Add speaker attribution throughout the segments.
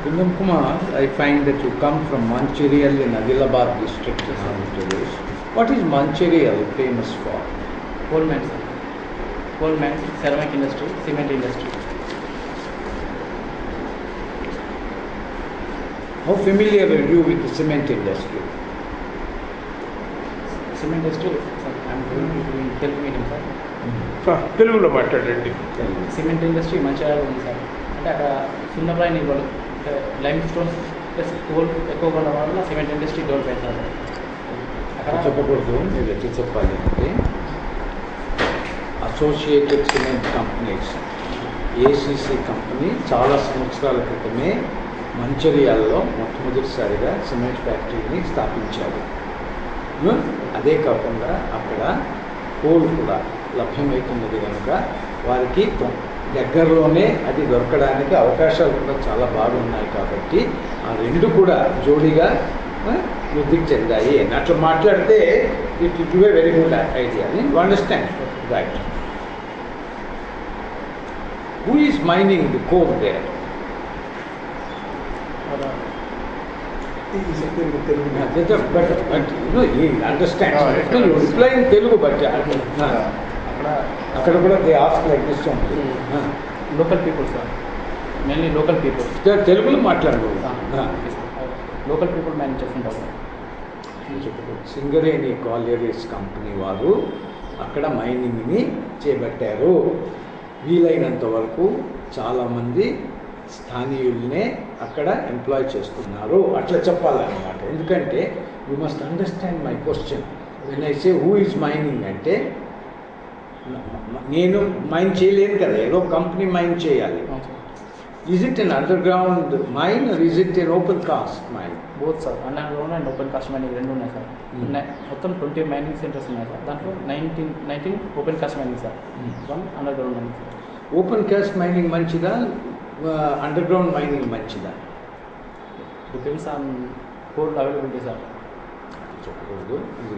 Speaker 1: Kundan Kumar, I find that you come from Mancherial in Adilabad district in Andhra Pradesh. What is Mancherial famous for?
Speaker 2: Coal mines, sir. Coal mines, ceramic industry, cement industry.
Speaker 1: How familiar are you with the cement industry?
Speaker 2: Cement industry, sir, I'm going to do in Telugu medium, sir.
Speaker 3: తెలుగులో మాట్లాడండి.
Speaker 2: Cement industry మంచిగా ఉంది sir. అంటే అక్కడ సున్నప్రాయ నిల్వలు అంటే lime stone plus coal ఎక్కువగా ఉండడం వల్ల సిమెంట్ ఇండస్ట్రీ డెవలప్ అయింది సార్. అక్కడ
Speaker 1: చెప్పకూడదు, మీరు ఎట్లా చెప్పాలి అంటే associated cement companies ACC company చాలా సంవత్సరాల క్రితమే మంచిర్యాలలో మొట్టమొదటిసారిగా సిమెంట్ ఫ్యాక్టరీని స్థాపించారు. అదే కాకుండా అక్కడ కోల్ కూడా లభ్యమవుతున్నది కనుక వారికి దగ్గరలోనే అది దొరకడానికి అవకాశాలు కూడా చాలా బాగున్నాయి. కాబట్టి ఆ రెండు కూడా జోడీగా వృద్ధికి చెందాయి అని అట్లా మాట్లాడితే it give a very good idea. Understand right. Who is mining the coal there? Better, but he understands. You reply in Telugu, but అక్కడ కూడా they ask like this only.
Speaker 2: Local peoples sir, mainly local peoples.
Speaker 1: తెలుగులో మాట్లాడు.
Speaker 2: Local people manage చేస్తుంటారు.
Speaker 1: Singareni కాలేరీస్ company వారు అక్కడ మైనింగ్ని చేపట్టారు. వీలైనంత వరకు చాలామంది స్థానియుల్నే అక్కడ ఎంప్లాయ్ చేస్తున్నారు. అట్లా చెప్పాలన్నమాట. ఎందుకంటే you must understand my question. When I say who is mining అంటే నేను మైన్ చేయలేను కదా, ఏదో కంపెనీ మైన్ చేయాలి. Is it an underground mine or is it an open cast mine?
Speaker 2: Both sir, underground and open cast mining రెండు ఉన్నాయి sir. మొత్తం 20 mining centres ఉన్నాయి సార్. దాంట్లో 19 open cast mining sir, 1 under ground mining sir.
Speaker 1: Open cast mining మంచిదా, under ground mining మంచిదా?
Speaker 2: Depends on coal availability sir.
Speaker 1: చెప్పకూడదు, ఇది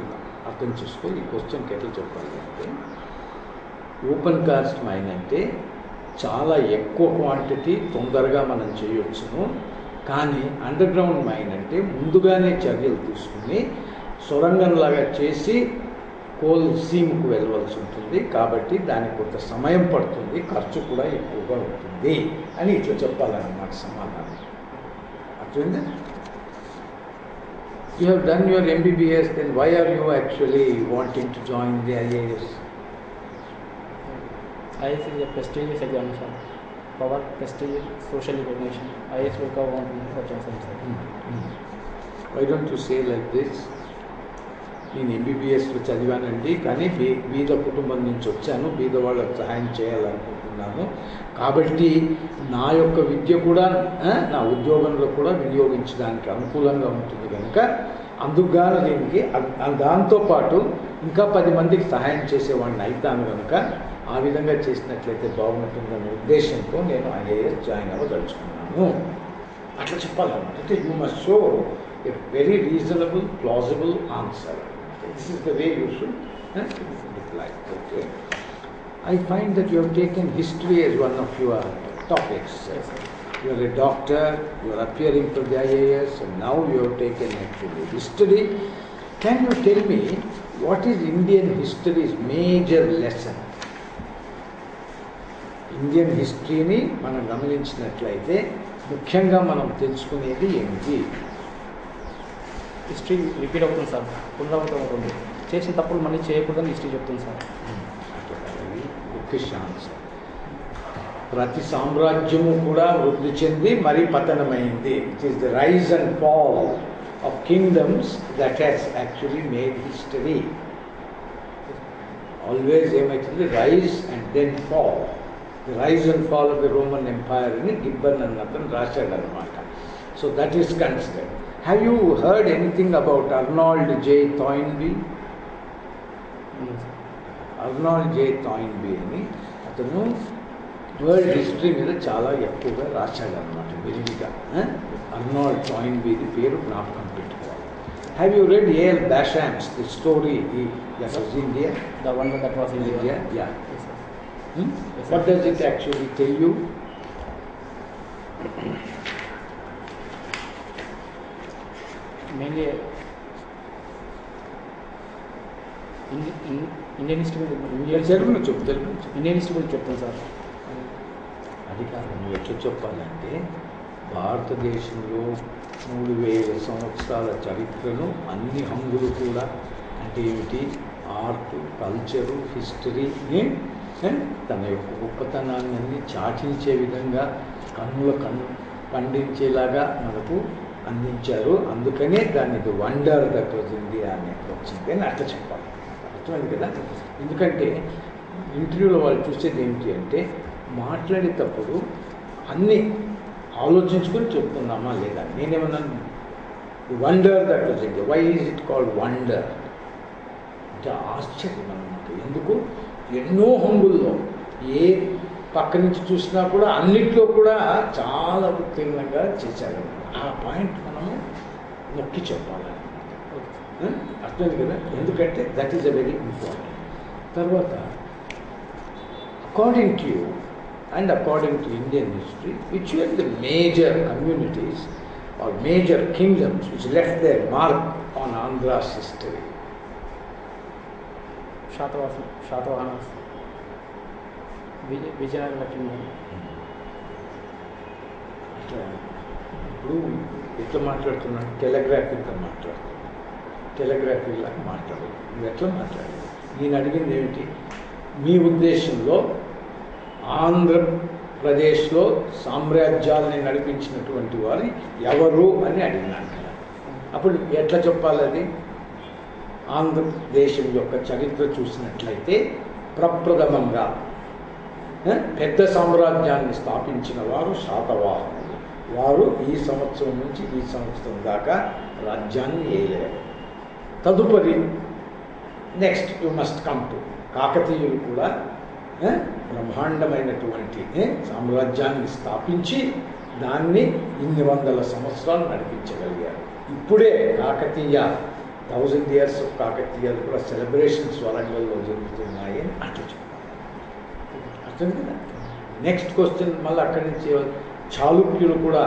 Speaker 1: అర్థం చేసుకో. ఈ క్వశ్చన్కి ఎట్లా చెప్పాలి అంటే ఓపెన్ కాస్ట్ మైన్ అంటే చాలా ఎక్కువ క్వాంటిటీ తొందరగా మనం చేయొచ్చును. కానీ అండర్ గ్రౌండ్ మైన్ అంటే ముందుగానే చర్యలు తీసుకుని సొరంగంలాగా చేసి కోల్ సీమ్కు వెళ్ళవలసి ఉంటుంది. కాబట్టి దానికి కొంత సమయం పడుతుంది, ఖర్చు కూడా ఎక్కువగా ఉంటుంది అని ఇట్లా చెప్పాలన్నమాట సమాధానం. అర్థమైందా? You have done your MBBS, then why are you actually wanting to join the IAS?
Speaker 2: IAS is a prestigious exam, sir. Power, prestige, social recognition. IAS will come on to sir.
Speaker 1: Why don't you say like this? నేను ఎంబీబీఎస్లో చదివానండి, కానీ బీద కుటుంబం నుంచి వచ్చాను, బీద వాళ్ళకు సహాయం చేయాలనుకుంటున్నాను. కాబట్టి నా యొక్క విద్య కూడా నా ఉద్యోగంలో కూడా వినియోగించడానికి అనుకూలంగా ఉంటుంది కనుక అందుకుగాను దీనికి దాంతోపాటు ఇంకా 10 మందికి సహాయం చేసేవాడిని అవుతాను కనుక ఆ విధంగా చేసినట్లయితే బాగుంటుందనే ఉద్దేశంతో నేను ఐఏఎస్ జాయిన్ అవ్వదలుచుకున్నాను. అట్లా చెప్పాలన్నమాట. అంటే you must show a very reasonable plausible answer. This is the way you should reply. Okay. I find that you have taken history as one of your topics.
Speaker 2: Yes, sir.
Speaker 1: You are a doctor, you are appearing for the IAS, and now you have taken actually history. Can you tell me what is Indian history's major lesson? Indian హిస్టరీని మనం గమనించినట్లయితే ముఖ్యంగా మనం తెలుసుకునేది ఏమిటి?
Speaker 2: History repeat అవుతుంది sir, పునరావృతం అవుతుంది. చేసిన తప్పులు మళ్ళీ చేయకూడదని హిస్టరీ చెప్తుంది సార్.
Speaker 1: ఆన్సర్. ప్రతి సామ్రాజ్యము కూడా వృద్ధి చెంది మరీ పతనమైంది. It is the rise and fall of kingdoms that has actually made history. Always ఏమవుతుంది? Rise and then fall. The rise and fall of the Roman empire అని గిబ్బన్ అన్న అతను రాశాడు అనమాట. So that is considered. Have you heard anything about Arnold J. Toynbee? Arnold J. Toynbee అని అతను world history మీద చాలా ఎక్కువగా రాశాడు అనమాట, విరివిగా. అర్నాల్డ్ టాయిన్బీది పేరు జ్ఞాపకం పెట్టుకోవాలి. Have you red A.L. Basham's the story that was India?
Speaker 2: The one that was in India?
Speaker 1: Yeah.
Speaker 2: Yes, sir.
Speaker 1: What does it actually tell you?
Speaker 2: Mainly Indian history
Speaker 1: Telugu చెప్పు, తెలుగు చెప్పు.
Speaker 2: ఇండియన్ హిస్టరీ గురించి చెప్తాను sir.
Speaker 1: అది కాదు, నువ్వు ఎట్లా చెప్పాలంటే భారతదేశంలో 3000 సంవత్సరాల చరిత్రను అన్ని హంగులు కూడా అంటే ఏమిటి, ఆర్ట్, కల్చరు, హిస్టరీ, తన యొక్క గొప్పతనాన్ని అన్ని చాటించే విధంగా కన్ను పండించేలాగా మనకు అందించారు. అందుకనే దాన్ని వండర్ దట్ వాజ్ ఇండియా అని వచ్చింది అని అట్లా చెప్పాలి. అర్థమైంది కదా? ఎందుకంటే ఇంటర్వ్యూలో వాళ్ళు చూసేది ఏమిటి అంటే మాట్లాడేటప్పుడు అన్నీ ఆలోచించుకొని చెప్తున్నామా లేదా. నేనేమన్నాను, wonder that was India. Why is it called wonder అంటే ఆశ్చర్యం అన్నమాట. ఎందుకు, ఎన్నో హంగుల్లో ఏ పక్క నుంచి చూసినా కూడా అన్నిట్లో కూడా చాలా ఉత్తీర్ణంగా చేశారు. ఆ పాయింట్ మనము నొక్కి చెప్పాలన్నమాట. అర్థమైంది కదా? ఎందుకంటే that is a very important. తర్వాత according to you and according to Indian history, which were the major communities or major kingdoms which left their mark on Andhra's history?
Speaker 2: Satavahanas, Vijayanagara Kingdom.
Speaker 1: అట్లా ఇప్పుడు ఎట్లా మాట్లాడుతున్నాను, టెలిగ్రాఫీగా మాట్లాడుతున్నాను, టెలిగ్రాఫీలాగా మాట్లాడదు. నువ్వు ఎట్లా మాట్లాడాలి? నేను అడిగింది ఏమిటి, మీ ఉద్దేశంలో ఆంధ్రప్రదేశ్లో సామ్రాజ్యాలని నడిపించినటువంటి వారు ఎవరు అని అడిగినాను కదా. అప్పుడు ఎట్లా చెప్పాలి అది? ఆంధ్రదేశం యొక్క చరిత్ర చూసినట్లయితే ప్రప్రథమంగా పెద్ద సామ్రాజ్యాన్ని స్థాపించిన వారు శాతవాహనులు. వారు ఈ సంవత్సరం నుంచి ఈ సంవత్సరం దాకా రాజ్యాన్ని ఏలేరు. తదుపరి next you must come to కాకతీయులు కూడా బ్రహ్మాండమైనటువంటి సామ్రాజ్యాన్ని స్థాపించి దాన్ని ఇన్ని వందల సంవత్సరాలు నడిపించగలిగారు. ఇప్పుడే కాకతీయ 1000 years ఆఫ్ కాకతీయాలు కూడా సెలబ్రేషన్స్ వరంగల్లో జరుగుతున్నాయి అని అట్లా చెప్పాలి. అర్థం కదా? నెక్స్ట్ క్వశ్చన్ మళ్ళీ అక్కడి నుంచి చాళుక్యులు కూడా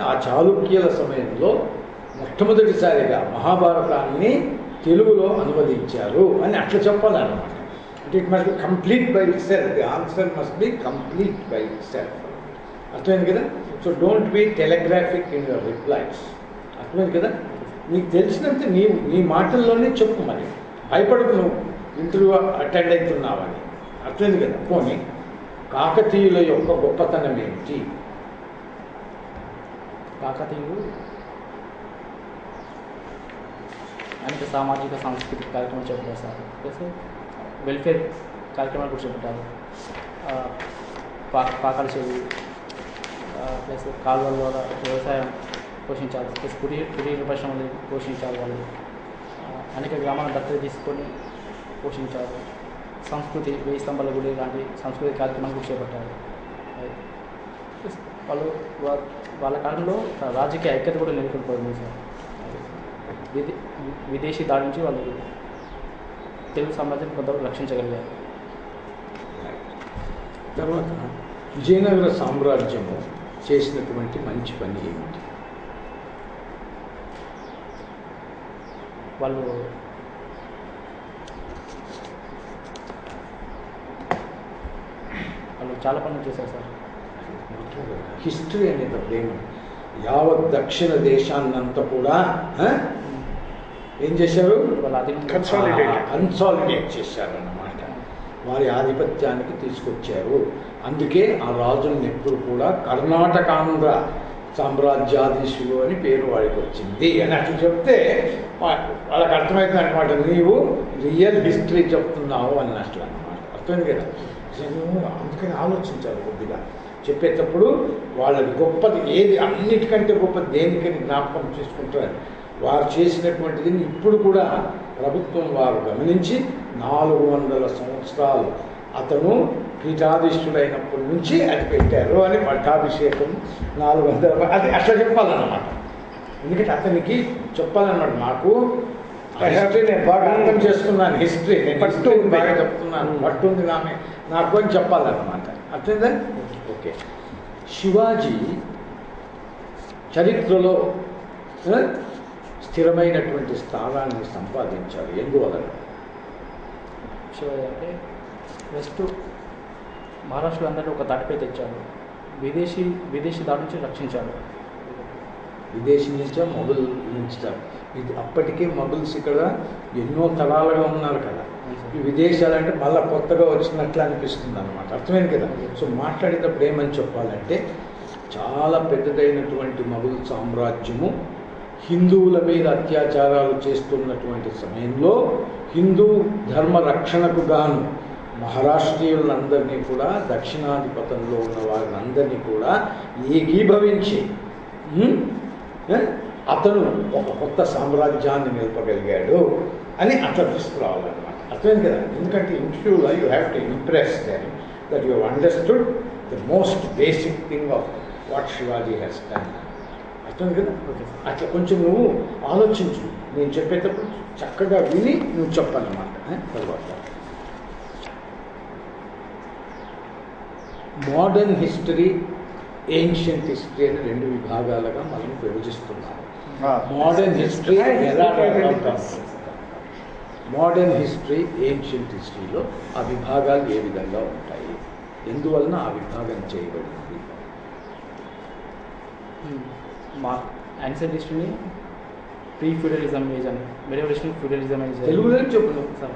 Speaker 1: ఆ చాళుక్యుల సమయంలో మొట్టమొదటిసారిగా మహాభారతాన్ని తెలుగులో అనువదించారు అని అట్లా చెప్పాలన్నమాట. It must be complete by itself. The answer must be complete by itself. అర్థమైంది కదా? So don't be telegraphic in your replies. అర్థమైంది కదా? నీకు తెలిసినంత నీ మాటల్లోనే చెప్పు. మరి భయపడకు, నువ్వు ఇంటర్వ్యూ అటెండ్ అవుతున్నావని. అర్థమైంది కదా? పోనీ కాకతీయుల యొక్క గొప్పతనం ఏంటి?
Speaker 2: కాకతీయులు అనేక సామాజిక సాంస్కృతిక కార్యక్రమాలు చేపట్టారు సార్. ప్లస్ వెల్ఫేర్ కార్యక్రమాలు కూడా చేపట్టారు. పాకాల చెరువు ప్లస్ కాలువల ద్వారా వ్యవసాయం పోషించారు. ప్లస్ కుటీర పరిశ్రమలు పోషించారు. వాళ్ళు అనేక గ్రామాలను దత్తత తీసుకొని పోషించారు. సంస్కృతి, 1000 స్తంభాల గుడి లాంటి సంస్కృతి కార్యక్రమాలు కూడా చేపట్టారు. వాళ్ళు వాళ్ళ కాలంలో రాజకీయ ఐక్యత కూడా నెలకొల్పోయింది సార్. విదేశీ దాడి నుంచి వాళ్ళు తెలుగు సామ్రాజ్యం కొంతవరకు రక్షించగలిగారు.
Speaker 1: తర్వాత విజయనగర సామ్రాజ్యము చేసినటువంటి మంచి పని ఏమిటి?
Speaker 2: వాళ్ళు చాలా పనులు చేశారు సార్.
Speaker 1: హిస్టరీ అనేటప్పుడు ఏమి, యావత్ దక్షిణ దేశాన్నంతా కూడా ఏం చేశారు? కన్సాలిడేట్ చేశారు అన్నమాట. వారి ఆధిపత్యానికి తీసుకొచ్చారు. అందుకే ఆ రాజులను ఎప్పుడు కూడా కర్ణాటకాంధ్ర సామ్రాజ్యాధీశులు అని పేరు వాడికి వచ్చింది అని అట్లా చెప్తే వాళ్ళకి అర్థమవుతుంది అనమాట. నీవు రియల్ హిస్టరీ చెప్తున్నావు అన్నట్లు అనమాట. అర్థమైంది కదా? అందుకని ఆలోచించాలి కొద్దిగా చెప్పేటప్పుడు. వాళ్ళది గొప్పది ఏది, అన్నిటికంటే గొప్పది దేనికని జ్ఞాపకం చేసుకుంటారు. వారు చేసినటువంటిది ఇప్పుడు కూడా ప్రభుత్వం వారు గమనించి 400 సంవత్సరాలు అతను పీఠాధీశుడైనప్పటి నుంచి అది పెట్టారు అని పట్టాభిషేకం 400 అది అట్లా చెప్పాలన్నమాట. ఎందుకంటే అతనికి చెప్పాలన్నమాట. నాకు హిస్టరీ నేను బాగా అర్థం చేసుకున్నాను. హిస్టరీ నేను పట్టు బాగా చెప్తున్నాను, పట్టుంది నాకు అని చెప్పాలన్నమాట. అర్థందా? ఓకే. శివాజీ చరిత్రలో స్థిరమైనటువంటి స్థానాన్ని సంపాదించారు. ఎందువలన?
Speaker 2: శివయ్య అంటే ఫస్ట్ మహారాష్ట్రలో అందరినీ ఒక తాటిపై తెచ్చాడు. విదేశీ దాడి నుంచి రక్షించాడు.
Speaker 1: విదేశీ నుంచో మొఘల్ నుంచి ఇది అప్పటికే మొఘల్స్ ఇక్కడ ఎన్నో తరాలుగా ఉన్నారు కదా. ఈ విదేశాలంటే మళ్ళీ కొత్తగా వచ్చినట్లు అనిపిస్తుంది అన్నమాట. అర్థమైంది కదా. సో మాట్లాడేటప్పుడు ఏమని చెప్పాలంటే చాలా పెద్దదైనటువంటి మొఘల్ సామ్రాజ్యము హిందువుల మీద అత్యాచారాలు చేస్తున్నటువంటి సమయంలో హిందూ ధర్మ రక్షణకు గాను మహారాష్ట్రీయులందరినీ కూడా, దక్షిణాధిపతంలో ఉన్న వారిని కూడా ఏకీభవించి అతను ఒక కొత్త సామ్రాజ్యాన్ని నిలపగలిగాడు అని అట్లా తీసుకురావాలన్నమాట. అర్థమైంది కదా. ఎందుకంటే ఇంటర్వ్యూలో you have to impress them that you understood the most basic thing of what Shivaji has done. అర్థమైంది కదా. అట్లా కొంచెం నువ్వు ఆలోచించు. నేను చెప్పేటప్పుడు చక్కగా విని నువ్వు చెప్పాలన్నమాట. తర్వాత మోడర్న్ హిస్టరీ, ఏన్షియంట్ హిస్టరీ అని రెండు విభాగాలుగా మనం విభజిస్తున్నాము. మోడర్న్ హిస్టరీ ఎలా మోడర్న్ హిస్టరీ, ఏన్షియంట్ హిస్టరీలో ఆ విభాగాలు ఏ విధంగా ఉంటాయి, ఎందువలన ఆ విభాగం చేయబడింది?
Speaker 2: మా యాన్షియంట్ హిస్టరీని ప్రీ ఫ్యూడలిజం ఏజ్ అని, మెడివల్ హిస్టరీని ఫ్యూడలిజం ఏజ్
Speaker 1: తెలుగులో చెప్పు
Speaker 2: సార్.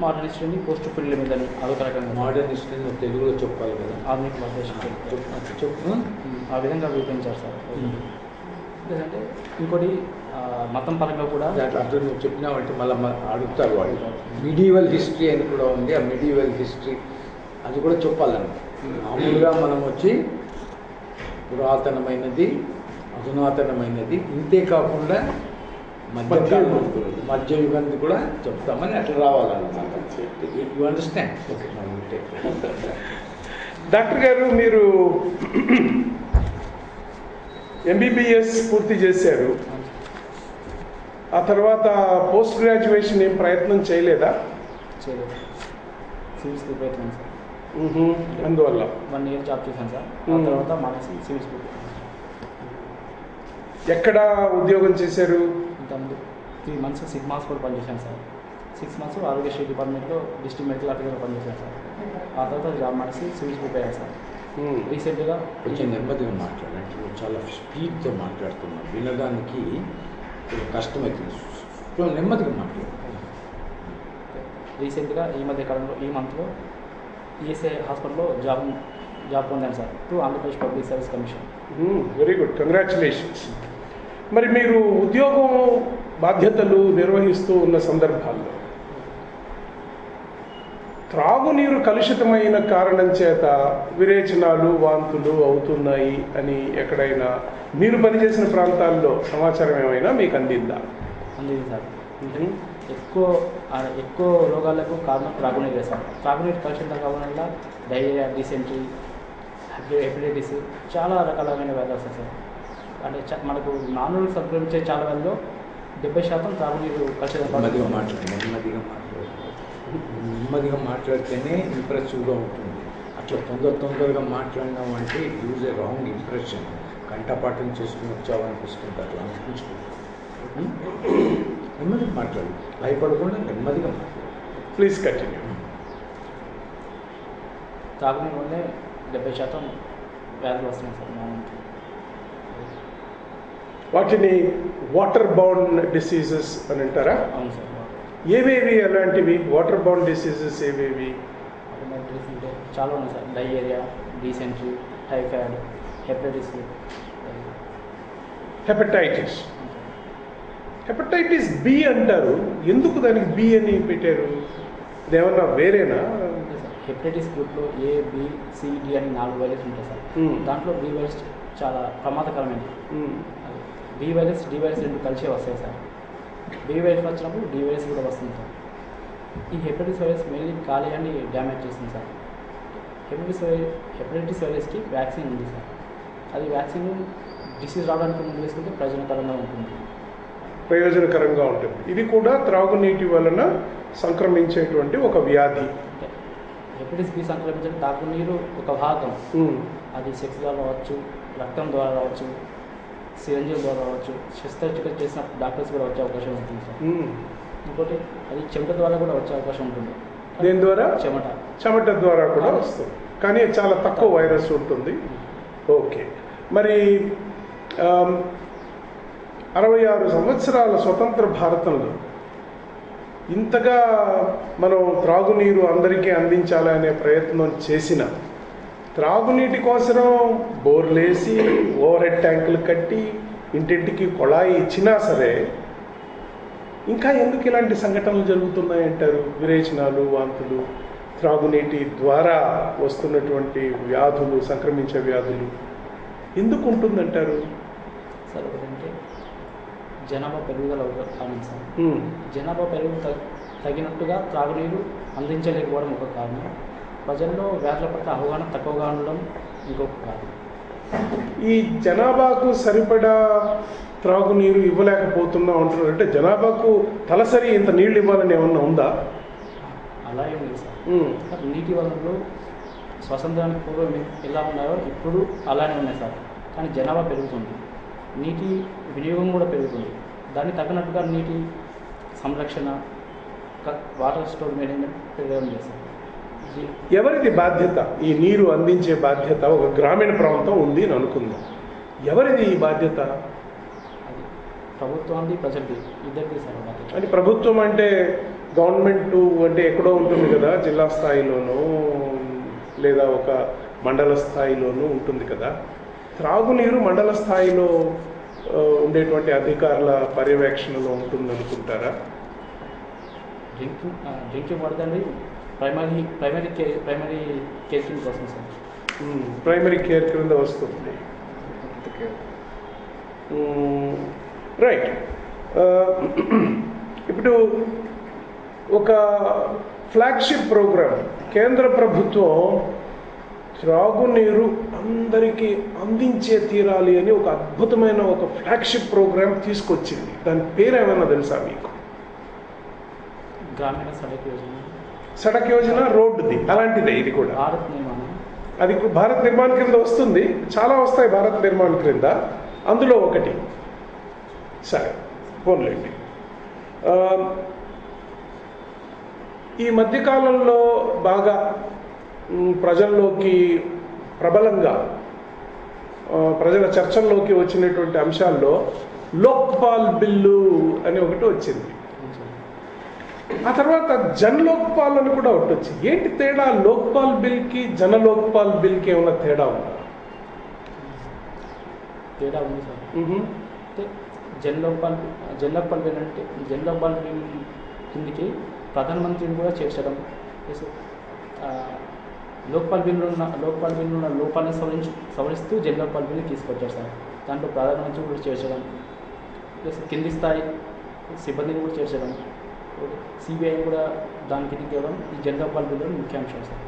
Speaker 2: మోడర్న్ హిస్టరీని పోస్ట్ ఫ్యూడలిజం ఏజ్ అని అదొక రకంగా.
Speaker 1: మోడర్న్ హిస్టరీని తెలుగులో చెప్పాలి కదా.
Speaker 2: ఆధునిక భారతదేశం
Speaker 1: చెప్పు.
Speaker 2: ఆ విధంగా విభజించారు సార్. లేదంటే ఇంకోటి మతం పరంగా కూడా
Speaker 1: అట్లా నువ్వు చెప్పినావంటే మళ్ళీ అడుగుతారు వాళ్ళు. మిడీవల్ హిస్టరీ అని కూడా ఉంది. ఆ మిడీవల్ హిస్టరీ అది కూడా చెప్పాలన్నమాట. మామూలుగా మనం వచ్చి పురాతనమైనది, అధునాతనమైనది, ఇంతే కాకుండా మధ్యయుగాన్ని కూడా చెప్తామని అట్లా రావాలన్నమాట. You understand? ఓకే.
Speaker 3: డాక్టర్ గారు, మీరు ఎంబీబీఎస్ పూర్తి చేశారు. ఆ తర్వాత పోస్ట్ గ్రాడ్యుయేషన్ ఏం ప్రయత్నం చేయలేదా?
Speaker 2: చేయలేదు. సివిల్స్ ప్రిపేర్ అయ్యాను సార్.
Speaker 3: అందువల్ల
Speaker 2: 1 year జాబ్ చేశాను సార్. ఆ తర్వాత మానేసి సివిల్స్ ప్రిపేర్.
Speaker 3: ఎక్కడ ఉద్యోగం చేశారు?
Speaker 2: ఇంతకుముందు 3 months సిగ్మా హాస్పిటల్ పనిచేశాను సార్. 6 months ఆరోగ్యశ్రీ డిపార్ట్మెంట్లో డిస్ట్రిక్ట్ మెడికల్ ఆఫీసర్గా పనిచేశాను సార్. ఆ తర్వాత జాబ్ మానేసి సివిల్స్ ప్రిపేర్ అయ్యాను సార్. రీసెంట్గా
Speaker 1: కొంచెం నెమ్మదిగా మాట్లాడండి. నువ్వు చాలా స్పీడ్తో మాట్లాడుతున్నావు, వినడానికి కష్టమవుతుంది. నెమ్మదిగా మాట్లాడు.
Speaker 2: రీసెంట్గా ఈ మధ్య కాలంలో ఈ మంత్లో ఈఎస్ఐ హాస్పిటల్లో జాబ్ పొందాను sir to Andhra Pradesh public service commission.
Speaker 3: Very good, congratulations. మరి మీరు ఉద్యోగం బాధ్యతలు నిర్వహిస్తూ ఉన్న సందర్భాల్లో త్రాగునీరు కలుషితమైన కారణం చేత విరేచనాలు, వాంతులు అవుతున్నాయి అని ఎక్కడైనా మీరు పనిచేసిన ప్రాంతాల్లో సమాచారం ఏమైనా మీకు అందిందా?
Speaker 2: అందింది సార్. ఎక్కువ రోగాలకు కారణం త్రాగునీరు సార్. త్రాగునీరు కలుషితం కావడం వల్ల డయేరియా, డిసెంట్రీ, హెపటైటిస్ చాలా రకాలైన వ్యాధులు వస్తాయి సార్. అంటే మనకు నాన్నలు సంక్రమించే చాలా వ్యాధుల్లో 70% త్రాగునీరు కలుషితం.
Speaker 1: నెమ్మదిగా మాట్లాడితేనే ఇంప్రెసివ్గా ఉంటుంది. అట్లా తొందరగా మాట్లాడినాం అంటే యూజ్ ఏ రాంగ్ ఇంప్రెషన్. కంఠపాఠం చేసుకుని వచ్చావనిపిస్తుంది, అట్లా అనిపించుకుంటుంది. నెమ్మదిగా మాట్లాడు, భయపడకుండా నెమ్మదిగా మాట్లాడు.
Speaker 3: Please continue.
Speaker 2: తాగునీరు వల్లే 70% వ్యాధులు వస్తున్నాయి సార్.
Speaker 3: వాటిని వాటర్ బౌండ్ డిసీజెస్ అని అంటారా?
Speaker 2: అవును సార్.
Speaker 3: ఏవేవి అలాంటివి వాటర్ బౌండ్ డిసీజెస్ ఏవేవి?
Speaker 2: అంటే చాలా ఉన్నాయి sir. Diarrhoea, dysentery, typhoid,
Speaker 3: hepatitis B అంటారు. ఎందుకు దానికి బి అని పెట్టారు? ఇదేమన్నా వేరేనా?
Speaker 2: హెపటైటిస్ గ్రూప్లో ఏ, బి, సి, డి అని 4 వైరస్ ఉంటాయి సార్. దాంట్లో బి వైరస్ చాలా ప్రమాదకరమైనది. బి వైరస్, డి వైరస్ 2 కలిసే వస్తాయి సార్. బి వైరస్ వచ్చినప్పుడు డి వైరస్ కూడా వస్తుంది సార్. ఈ హెపటైటిస్ వైరస్ మెయిన్లీ కాలేయాన్ని డ్యామేజ్ చేస్తుంది సార్. హెపటైటిస్ వైరస్కి వ్యాక్సిన్ ఉంది సార్. అది వ్యాక్సిన్ డిసీజ్ రావడానికి ముందు వేసుకుంటే ప్రయోజనకరంగా ఉంటుంది.
Speaker 3: ఇది కూడా త్రాగునీటి వలన సంక్రమించేటువంటి ఒక వ్యాధి.
Speaker 2: హెపటైటిస్ బి సంక్రమించడం తాగునీరు ఒక భాగం. అది సెక్స్ ద్వారా రావచ్చు, రక్తం ద్వారా రావచ్చు, సిరంజీల ద్వారా రావచ్చు, శస్త్రచికిత్స చేసిన డాక్టర్స్ కూడా వచ్చే అవకాశం ఉంటుంది సార్. ఇంకోటి అది చెమట ద్వారా కూడా వచ్చే అవకాశం ఉంటుంది.
Speaker 3: దేని ద్వారా? చెమట ద్వారా కూడా వస్తుంది, కానీ చాలా తక్కువ వైరస్ ఉంటుంది. ఓకే, మరి 66 సంవత్సరాల స్వతంత్ర భారతంలో ఇంతగా మనం త్రాగునీరు అందరికీ అందించాలనే ప్రయత్నం చేసిన, త్రాగునీటి కోసం బోర్లేసి ఓవర్ హెడ్ ట్యాంకులు కట్టి ఇంటింటికి కొళాయి ఇచ్చినా సరే ఇంకా ఎందుకు ఇలాంటి సంఘటనలు జరుగుతున్నాయంటారు? విరేచనాలు, వాంతులు, త్రాగునీటి ద్వారా వస్తున్నటువంటి వ్యాధులు, సంక్రమించే వ్యాధులు ఎందుకు ఉంటుందంటారు?
Speaker 2: సార్ ఒకటంటే జనాభా పెరుగుదల కారణం సార్. జనాభా తగినట్టుగా త్రాగునీరు అందించలేకపోవడం ఒక కారణం. ప్రజల్లో వ్యాధుల పట్ల అవగాహన తక్కువగా ఉండడం ఇంకొక కారణం.
Speaker 3: ఈ జనాభాకు సరిపడా త్రాగునీరు ఇవ్వలేకపోతున్నాం అంటున్నారు. అంటే జనాభాకు తలసరి ఇంత నీళ్లు ఇవ్వాలని ఏమన్నా ఉందా?
Speaker 2: అలా ఏం లేదు సార్. నీటి వనరులు స్వతంత్రానికి పూర్వం ఎలా ఉన్నాయో ఇప్పుడు అలానే ఉన్నాయి సార్. కానీ జనాభా పెరుగుతుంది, నీటి వినియోగం కూడా పెరుగుతుంది. దానికి తగినట్టుగా నీటి సంరక్షణ, వాటర్ స్టోర్ మేనేజ్మెంట్ పెరగడం లేదు సార్.
Speaker 3: ఎవరిది బాధ్యత? ఈ నీరు అందించే బాధ్యత ఒక గ్రామీణ ప్రాంతం ఉంది అని అనుకుందాం. ఎవరిది ఈ బాధ్యత?
Speaker 2: అది ప్రభుత్వానికి, ప్రజలకి, ఇద్దరికి సార్ బాధ్యత.
Speaker 3: అంటే ప్రభుత్వం అంటే గవర్నమెంట్ అంటే ఎక్కడో ఉంటుంది కదా, జిల్లా స్థాయిలోనూ లేదా ఒక మండల స్థాయిలోనూ ఉంటుంది కదా. త్రాగునీరు మండల స్థాయిలో ఉండేటువంటి అధికారుల పర్యవేక్షణలో ఉంటుందనుకుంటారా?
Speaker 2: డ్రింకింగ్ వాటర్ ప్రైమరీ కేర్ కింద వస్తుంది సార్.
Speaker 3: ప్రైమరీ కేర్ క్రింద వస్తుంది. రైట్. ఇప్పుడు ఒక ఫ్లాగ్షిప్ ప్రోగ్రామ్ కేంద్ర ప్రభుత్వం త్రాగునీరు అందరికీ అందించే తీరాలి అని ఒక అద్భుతమైన ఒక ఫ్లాగ్షిప్ ప్రోగ్రామ్ తీసుకొచ్చింది. దాని పేరు ఏమైనా తెలుసా మీకు?
Speaker 2: గ్రామీణ సడక్ యోజన.
Speaker 3: సడక్ యోజన రోడ్డుది అలాంటిదే ఇది కూడా.
Speaker 2: భారత్ నిర్మాణం.
Speaker 3: అది భారత్ నిర్మాణ్ క్రింద వస్తుంది. చాలా వస్తాయి భారత్ నిర్మాణ్ క్రింద, అందులో ఒకటి. సరే పోన్లేండి. ఈ మధ్యకాలంలో బాగా ప్రజల్లోకి ప్రబలంగా ప్రజల చర్చల్లోకి వచ్చినటువంటి అంశాల్లో లోక్పాల్ బిల్లు అని ఒకటి వచ్చింది. ఆ తర్వాత జన్ లోక్పాల్ అని కూడా ఒకటి వచ్చింది. ఏంటి తేడా? లోక్పాల్ బిల్కి జన లోక్పాల్ బిల్కి ఏమైనా తేడా ఉందా?
Speaker 2: తేడా ఉంది సార్. అంటే జన్ లోక్పాల్ బిల్ అంటే జన్ లోక్పాల్ బిల్ కిందికి ప్రధానమంత్రిని కూడా చేర్చడం, లోక్పాల్ బిల్లు ఉన్న లోపాలను సవరిస్తూ జన్ లోక్పాల్ బిల్ని తీసుకొచ్చారు సార్. దాంట్లో ప్రధానమంత్రి కూడా చేర్చడం, ప్లస్ కింది స్థాయి సిబ్బందిని కూడా చేర్చడం, సిబిఐ కూడా దాని కిందికి ఇవ్వడం ఈ జన్ లోక్పాల్ బిల్లు ముఖ్యాంశం సార్.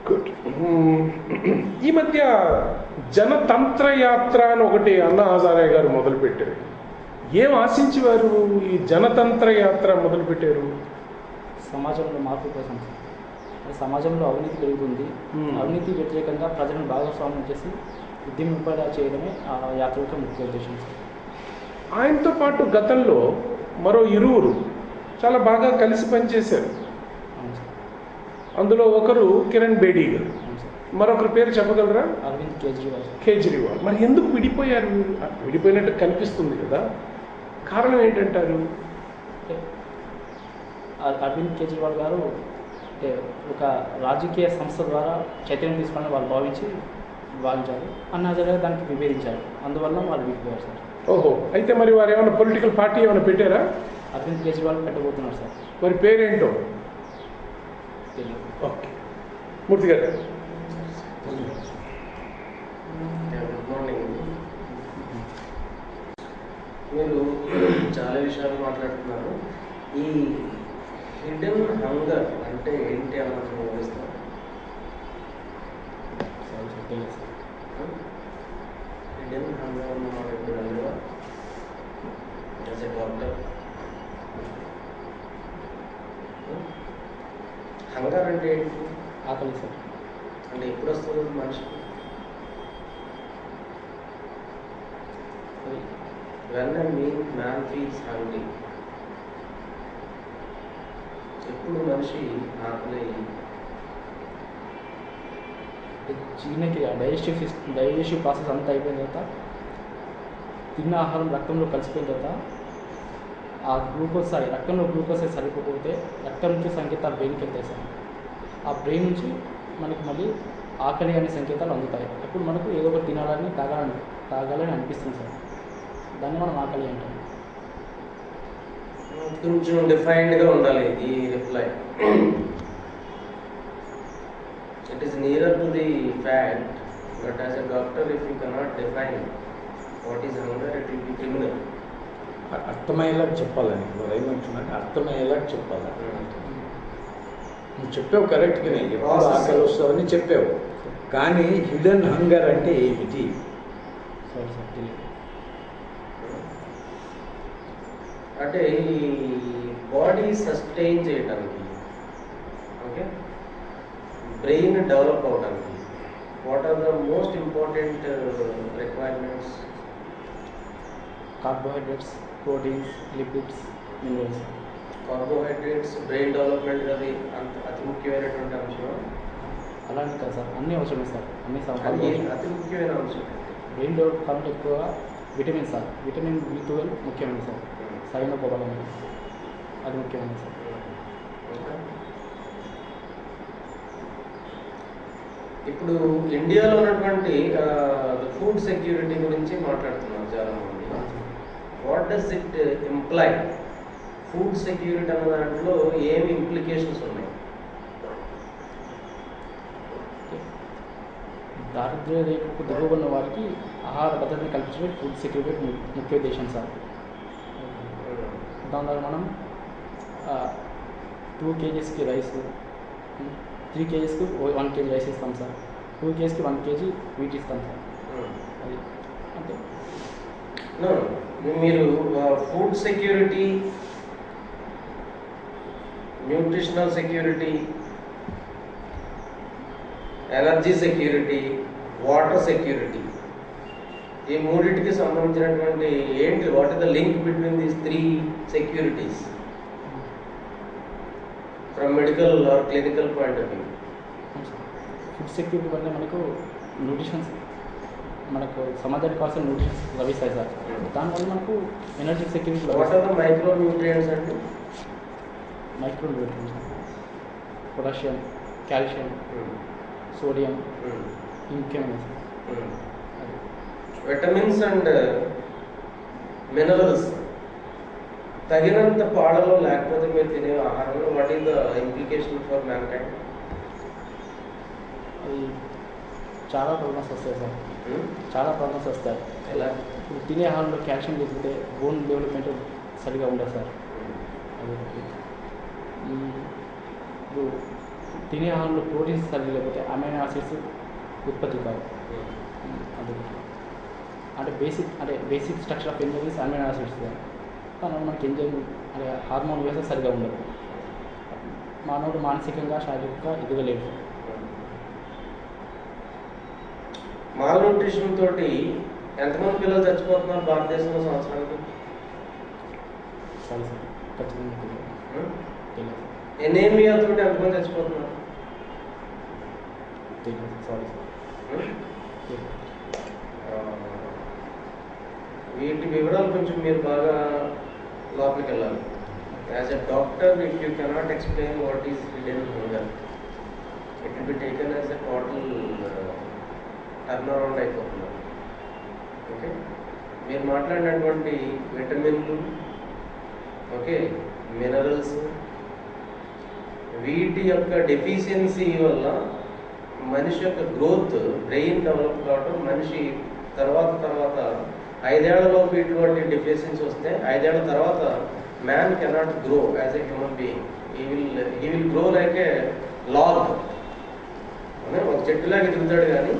Speaker 3: గుడ్. ఈ మధ్య జనతంత్ర యాత్ర అని ఒకటి అన్నా హజారే గారు మొదలుపెట్టారు. ఏం ఆశించి వారు ఈ జనతంత్ర యాత్ర మొదలుపెట్టారు?
Speaker 2: సమాజంలో మార్పు కోసం సార్. సమాజంలో అవినీతి పెరుగుతుంది, అవినీతి వ్యతిరేకంగా ప్రజలను భాగస్వామ్యం చేసి ఉద్యమింపేలా చేయడమే ఆ యాత్ర యొక్క ముఖ్య ఉద్దేశం సార్.
Speaker 3: ఆయనతో పాటు గతంలో మరో ఇరువురు చాలా బాగా కలిసి పనిచేశారు. అందులో ఒకరు కిరణ్ బేడీ గారు, మరొకరి పేరు చెప్పగలరా?
Speaker 2: అరవింద్
Speaker 3: కేజ్రీవాల్. మరి ఎందుకు విడిపోయారు? విడిపోయినట్టు కనిపిస్తుంది కదా, కారణం ఏంటంటారు?
Speaker 2: అరవింద్ కేజ్రీవాల్ గారు అంటే ఒక రాజకీయ సంస్థ ద్వారా చైతన్యం తీసుకోవాలని వాళ్ళు భావించారు. అన్నా హజారే దానికి విభేదించారు, అందువల్ల వాళ్ళు విడిపోయారు సార్.
Speaker 3: ఓహో, అయితే మరి వారు ఏమైనా పొలిటికల్ పార్టీ ఏమైనా పెట్టారా?
Speaker 2: అరవింద్ కేజ్రీవాల్ పెట్టబోతున్నారు సార్.
Speaker 3: మరి పేరేంటో? ఓకే, మూర్తి గారు.
Speaker 4: Good morning. మీరు చాలా విషయాలు మాట్లాడుతున్నారు. ఈ హిడెన్ హంగర్ అంటే ఏంటి అన్నది వివరిస్తారు? హిడెన్ హంగర్ అన్న మాట ఎప్పుడు అందులో యాజ్ ఎ డాక్టర్ హంగర్ అంటే ఏంటి?
Speaker 2: ఆకలి సార్.
Speaker 4: అంటే ఎప్పుడు వస్తుంది మనిషికి? When I mean man feels hungry, ఎప్పుడు మనిషి ఆకలి
Speaker 2: జీర్ణకి డైజెస్టివ్ ప్రాసెస్ అంతా అయిపోయిన తర్వాత తిన్న ఆహారం రక్తంలో కలిసిపోయిన తర్వాత ఆ రక్తంలో గ్లూకోజ్ సరిపోతే రక్తం నుంచి సంకేతాలు బ్రెయిన్కి వెళ్తాయి సార్. ఆ బ్రెయిన్ నుంచి మనకి మళ్ళీ ఆకలి అనే సంకేతాలు అందుతాయి. అప్పుడు మనకు ఏదో ఒకటి తినాలని తాగాలని అనిపిస్తుంది సార్. దాన్ని మనం ఆకలి అంటాం.
Speaker 4: కొంచెం డిఫైన్డ్గా ఉండాలి ఈ reply. It is nearer to the fact, but as a doctor, if you cannot define what is hunger, it will be criminal.
Speaker 1: అర్థమయ్యేలా చెప్పాలని వాళ్ళు ఏమంటున్నాక అర్థమయ్యేలా చెప్పాలి. నువ్వు చెప్పావు కరెక్ట్గానే, ఎప్పుడు ఆకలి వస్తావని చెప్పావు, కానీ హిడెన్ హంగర్ అంటే ఏమిటి?
Speaker 4: అంటే ఈ బాడీ సస్టైన్ చేయడానికి, ఓకే, బ్రెయిన్ డెవలప్ అవడానికి what are the most important requirements?
Speaker 2: Carbohydrates, proteins, lipids, minerals.
Speaker 4: Carbohydrates brain development అది అతి ముఖ్యమైనటువంటి అంశం.
Speaker 2: అలాంటి కాదు సార్, అన్నీ అవసరమే సార్. అన్ని
Speaker 4: అది అతి ముఖ్యమైన అంశం.
Speaker 2: బ్రెయిన్ డెవలప్ కావాలంటే ఎక్కువగా విటమిన్ సార్. విటమిన్ B12 ముఖ్యమైనది సార్. సైనోకోబాలం అది ముఖ్యమైనది సార్.
Speaker 4: ఇప్పుడు ఇండియాలో ఉన్నటువంటి ఫుడ్ సెక్యూరిటీ గురించి మాట్లాడుతున్నారు చాలామంది. What does it imply? Food security అన్న దాంట్లో ఏమి ఇంప్లికేషన్స్ ఉన్నాయి?
Speaker 2: దారిద్ర్య రేఖకు దిగువ ఉన్న వారికి ఆహార భద్రతను కల్పించడం ఫుడ్ సెక్యూరిటీ ముఖ్య ఉద్దేశం సార్. దాని ద్వారా మనం 2 kgsకి రైస్, 3 kgsకి 1 kg రైస్ ఇస్తాం సార్. 2 kgsకి 1 kg వీట్ ఇస్తాం సార్. అది అంటే
Speaker 4: మీరు food security, nutritional security, energy security, water security, ఈ మూడింటికి సంబంధించినటువంటి ఏంటి? What is the link between these 3 securities from medical are clinical point of view?
Speaker 2: Food security వల్ల మనకు న్యూట్రిషన్స్, మనకు సమాజానికి కావాల్సిన న్యూట్రిషన్స్ లభిస్తాయి సార్. దానివల్ల మనకు energy security.
Speaker 4: What are the micro nutrients అంటే?
Speaker 2: Micro nutrients potassium, calcium, sodium, ఇంకేమైనా సార్.
Speaker 4: విటమిన్స్ అండ్ మినరల్స్ తగినంత పాలలో లేకపోతే మీరు తినే ఆహారంలో what is the implication for mankind?
Speaker 2: అది చాలా ప్రాబ్లమ్స్ వస్తాయి సార్. చాలా ప్రాబ్లమ్స్ వస్తాయి.
Speaker 4: ఎలా?
Speaker 2: ఇప్పుడు తినే ఆహారంలో కాల్షియం లేకపోతే బోన్ డెవలప్మెంట్ సరిగా ఉండదు సార్. అది ఇప్పుడు తినే ఆహారంలో ప్రోటీన్స్ సరిగా లేకపోతే అమైనో యాసిడ్స్ ఉత్పత్తి కావు. అది అంటే basic structure of enzyme is amino acids. కానీ మనకి ఎంజైమ్ అంటే హార్మోన్ వ్యవస్థ సరిగా ఉండదు. మానవుడు మానసికంగా, శారీరకంగా ఎదగలేడు.
Speaker 4: మాల్ న్యూట్రిషన్ తోటి ఎంతమంది పిల్లలు చచ్చిపోతున్నారు భారతదేశంలో సంవత్సరానికి?
Speaker 2: సరే సార్, ఖచ్చితంగా తెలియదు.
Speaker 4: ఎనేమియా తోటి ఎంతమంది చచ్చిపోతున్నారు?
Speaker 2: తెలియదు. Sorry sir.
Speaker 4: వీటి వివరాలు కొంచెం మీరు బాగా లోపలికి వెళ్ళాలి. As a doctor, if you cannot explain what is hidden hunger, it will be taken as a total turn around అయిపోతున్నారు. ఓకే, మీరు మాట్లాడినటువంటి విటమిన్లు, ఓకే, మినరల్స్, వీటి యొక్క డెఫిషియన్సీ వల్ల మనిషి యొక్క గ్రోత్, బ్రెయిన్ డెవలప్ కావడం, మనిషి తర్వాత 5 ఏళ్లలోపు ఇటువంటి డెఫిషియన్సీ వస్తే 5 ఏళ్ల తర్వాత man cannot grow as a human being. He will grow like a log. ఒక చెట్టులాగా ఎదుగుతాడు, కానీ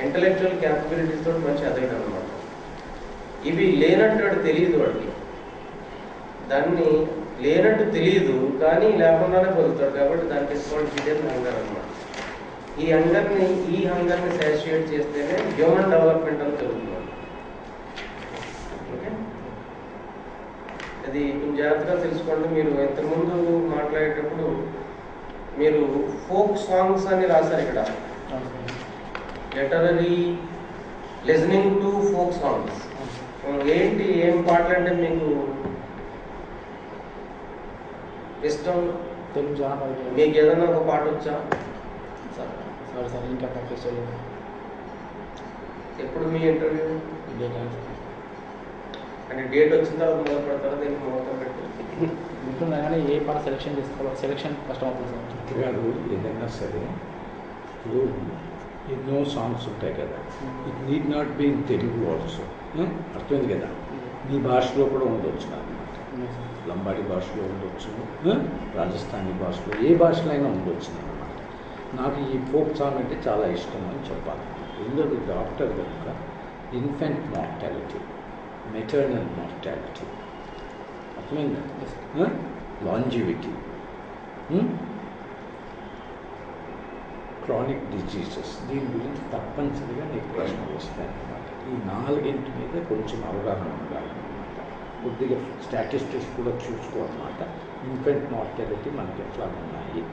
Speaker 4: ఇంటలెక్చువల్ క్యాపబిలిటీస్ తోటి మంచి ఎదగడం అనమాట. ఇవి లేనట్టు వాడు తెలియదు. వాడికి దాన్ని లేనట్టు తెలియదు, కానీ లేకుండానే బతుకుతాడు. కాబట్టి దానికి హిడెన్ హంగర్ అనమాట. ఈ హంగర్ని సాటిస్ఫై చేస్తేనే హ్యూమన్ డెవలప్మెంట్ అని జరుగుతుంది. అది కొంచెం జాగ్రత్తగా తెలుసుకోండి. మీరు ఇంతకుముందు మాట్లాడేటప్పుడు మీరు ఫోక్ సాంగ్స్ అని రాశారు ఇక్కడ. Literary listening to folk songs. ఏంటి, ఏం పాటలు అంటే మీకు ఇష్టం?
Speaker 2: తెలుగు జానపద
Speaker 4: మీకు ఏదైనా ఒక పాట వచ్చా?
Speaker 2: సారీ సార్, ఇంకా ప్రాక్టీస్ చేయలేదు.
Speaker 4: ఎప్పుడు మీ ఇంటర్వ్యూ? అంటే డేట్ వచ్చిన తర్వాత మొదలు పెడతారా దీనికి ముహూర్తం పెట్టి?
Speaker 2: ఉంటున్నా కానీ ఏ పాట సెలెక్షన్ చేసుకోవాలి, సెలెక్షన్ కష్టం అవుతుంది సార్.
Speaker 1: అంతేకాదు, ఏదైనా సరే ఇప్పుడు ఎన్నో సాంగ్స్ ఉంటాయి కదా, it need not be in Telugu also. అర్థమైంది కదా, నీ భాషలో కూడా ఉండొచ్చు అన్నమాట. లంబాడి భాషలో ఉండొచ్చు, రాజస్థానీ భాషలో, ఏ భాషలో అయినా ఉండొచ్చు అన్నమాట. నాకు ఈ ఫోక్ సాంగ్ అంటే చాలా ఇష్టం అని చెప్పాలి. ఎందుకు డాక్టర్ కనుక ఇన్ఫెంట్ మార్టాలిటీ, మెటర్నల్ మార్టాలిటీ, అర్థమైందా, లాంజివిటీ, క్రానిక్ డిజీజెస్, దీని గురించి తప్పనిసరిగా నీకు ప్రశ్నలు వస్తాయన్నమాట. ఈ నాలుగింటి మీద కొంచెం అవగాహన ఉండాలన్నమాట. కొద్దిగా స్టాటిస్టిక్స్ కూడా చూసుకోవాలన్నమాట. ఇన్ఫెంట్ మార్టాలిటీ మనకి ఎట్లా ఉన్నాయి,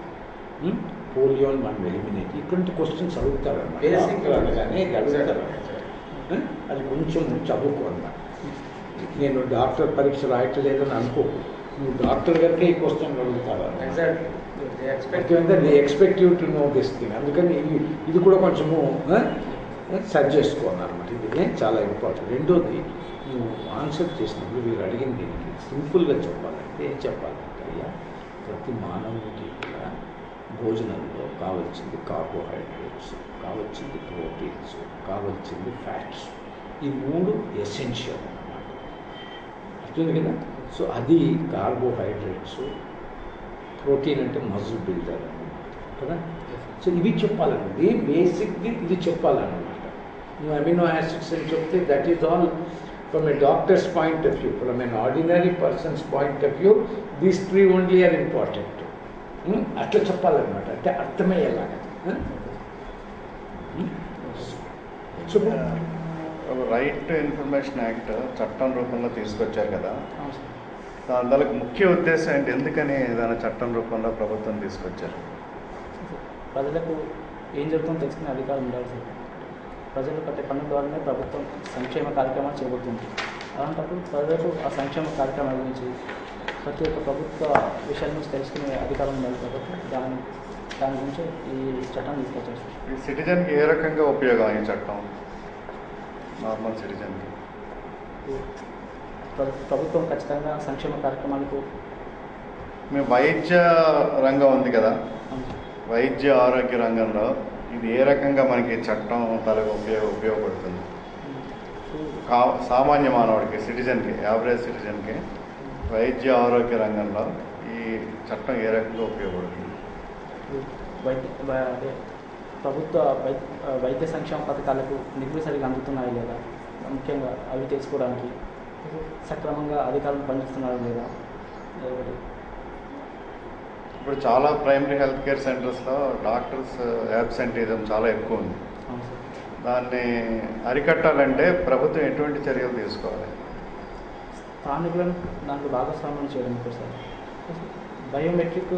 Speaker 1: పోలియోని మనం ఎలిమినేట్, ఇటువంటి క్వశ్చన్స్ అడుగుతారు అన్నమాట. అనగానే అడుగుతారు, అది కొంచెం చదువుకోవాలన్నమాట. నేను డాక్టర్ పరీక్ష రాయట్లేదని అనుకోకు, నువ్వు డాక్టర్ గారికి ఈ క్వశ్చన్ అడుగుతారు. They expect you to know this thing. అందుకని ఇది కూడా కొంచెము సెర్చ్ చేసుకోవాలన్నమాట. ఇది చాలా ఇంపార్టెంట్. రెండోది, నువ్వు ఆన్సర్ చేసినప్పుడు మీరు అడిగిన దీనికి సింపుల్గా చెప్పాలంటే ఏం చెప్పాలంటే, అయ్యా ప్రతి మానవునికి కూడా భోజనంలో కావాల్సింది కార్బోహైడ్రేట్స్, కావాల్సింది ప్రోటీన్స్, కావాల్సింది ఫ్యాట్స్, ఈ మూడు ఎసెన్షియల్ అన్నమాట. అర్థమైంది కదా. సో అది కార్బోహైడ్రేట్స్, ప్రోటీన్ అంటే మజిల్ బిల్డర్ అన్నమాట కదా. సో ఇవి చెప్పాలండి, బేసిక్ది ఇది చెప్పాలన్నమాట. నువ్వు అమినో యాసిడ్స్ అని చెప్తే that is all from a doctor's point of view. From an ordinary person's point of view these three only are important. అట్లా చెప్పాలన్నమాట, అంటే అర్థమయ్యేలాగా.
Speaker 5: రైట్ టు ఇన్ఫర్మేషన్ యాక్ట్ చట్టం రూపంలో తీసుకొచ్చారు కదా, దానికి ముఖ్య ఉద్దేశం ఏంటి? ఎందుకని దాని చట్టం రూపంలో ప్రభుత్వం తీసుకొచ్చారు?
Speaker 2: ప్రజలకు ఏం జరుగుతుందో తెలుసుకునే అధికారం ఉండాలి సార్. ప్రజలు కట్టే పన్ను ద్వారానే ప్రభుత్వం సంక్షేమ కార్యక్రమాలు చేయబోతుంది. అలాంటప్పుడు ప్రజలకు ఆ సంక్షేమ కార్యక్రమాల గురించి ప్రతి ఒక్క ప్రభుత్వ విషయాల నుంచి తెలుసుకునే అధికారం ఉండాలి కాబట్టి దాని గురించి ఈ చట్టం తీసుకొచ్చారు సార్.
Speaker 5: ఈ సిటిజన్కి ఏ రకంగా ఉపయోగం ఈ చట్టం? నార్మల్ సిటిజన్కి
Speaker 2: ప్రభుత్వం ఖచ్చితంగా సంక్షేమ కార్యక్రమాలకు
Speaker 5: మీ వైద్య రంగం ఉంది కదా, వైద్య ఆరోగ్య రంగంలో ఇది ఏ రకంగా మనకి చట్టం తలకు ఉపయోగపడుతుంది? సామాన్య మానవుడికి, సిటిజన్కి, యావరేజ్ సిటిజన్కి వైద్య ఆరోగ్య రంగంలో ఈ చట్టం ఏ రకంగా ఉపయోగపడుతుంది?
Speaker 2: ప్రభుత్వ వైద్య సంక్షేమ పథకాలకు నిధులు సరిగా అందుతున్నాయా లేదా, ముఖ్యంగా అవి తెలుసుకోవడానికి సక్రమంగా అధికారులు పనిచేస్తున్నారా లేదా.
Speaker 5: ఇప్పుడు చాలా ప్రైమరీ హెల్త్ కేర్ సెంటర్స్లో డాక్టర్స్ యాబ్సెంటిజం చాలా ఎక్కువ ఉంది. దాన్ని అరికట్టాలంటే ప్రభుత్వం ఎటువంటి చర్యలు తీసుకోవాలి?
Speaker 2: స్థానికులను దాంట్లో భాగస్వామ్యం చేయడం సార్. బయోమెట్రిక్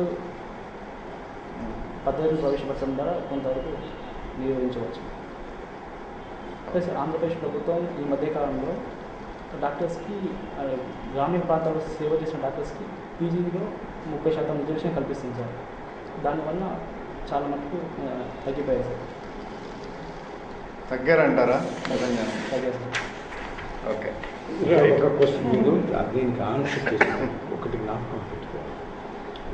Speaker 2: పద్ధతిని ప్రవేశపెట్టడం ద్వారా కొంతవరకు నిరోధించవచ్చు. ప్లస్ ఆంధ్రప్రదేశ్ ప్రభుత్వం ఈ మధ్యకాలంలో డాక్టర్స్కి, గ్రామీణ ప్రాంతాల్లో సేవ చేసిన డాక్టర్స్కి పీజీలో 30% రిజర్వేషన్ కల్పిస్తుంది సార్. దానివల్ల చాలా మటుకు తగ్గిపోయాయి సార్.
Speaker 5: తగ్గారంటారా?
Speaker 2: తగ్గారు సార్.
Speaker 5: ఓకే,
Speaker 1: ఒక క్వశ్చన్ మీరు దీనికి ఆన్సర్ చేసిన ఒకటి జ్ఞాపకం పెట్టుకోవాలి.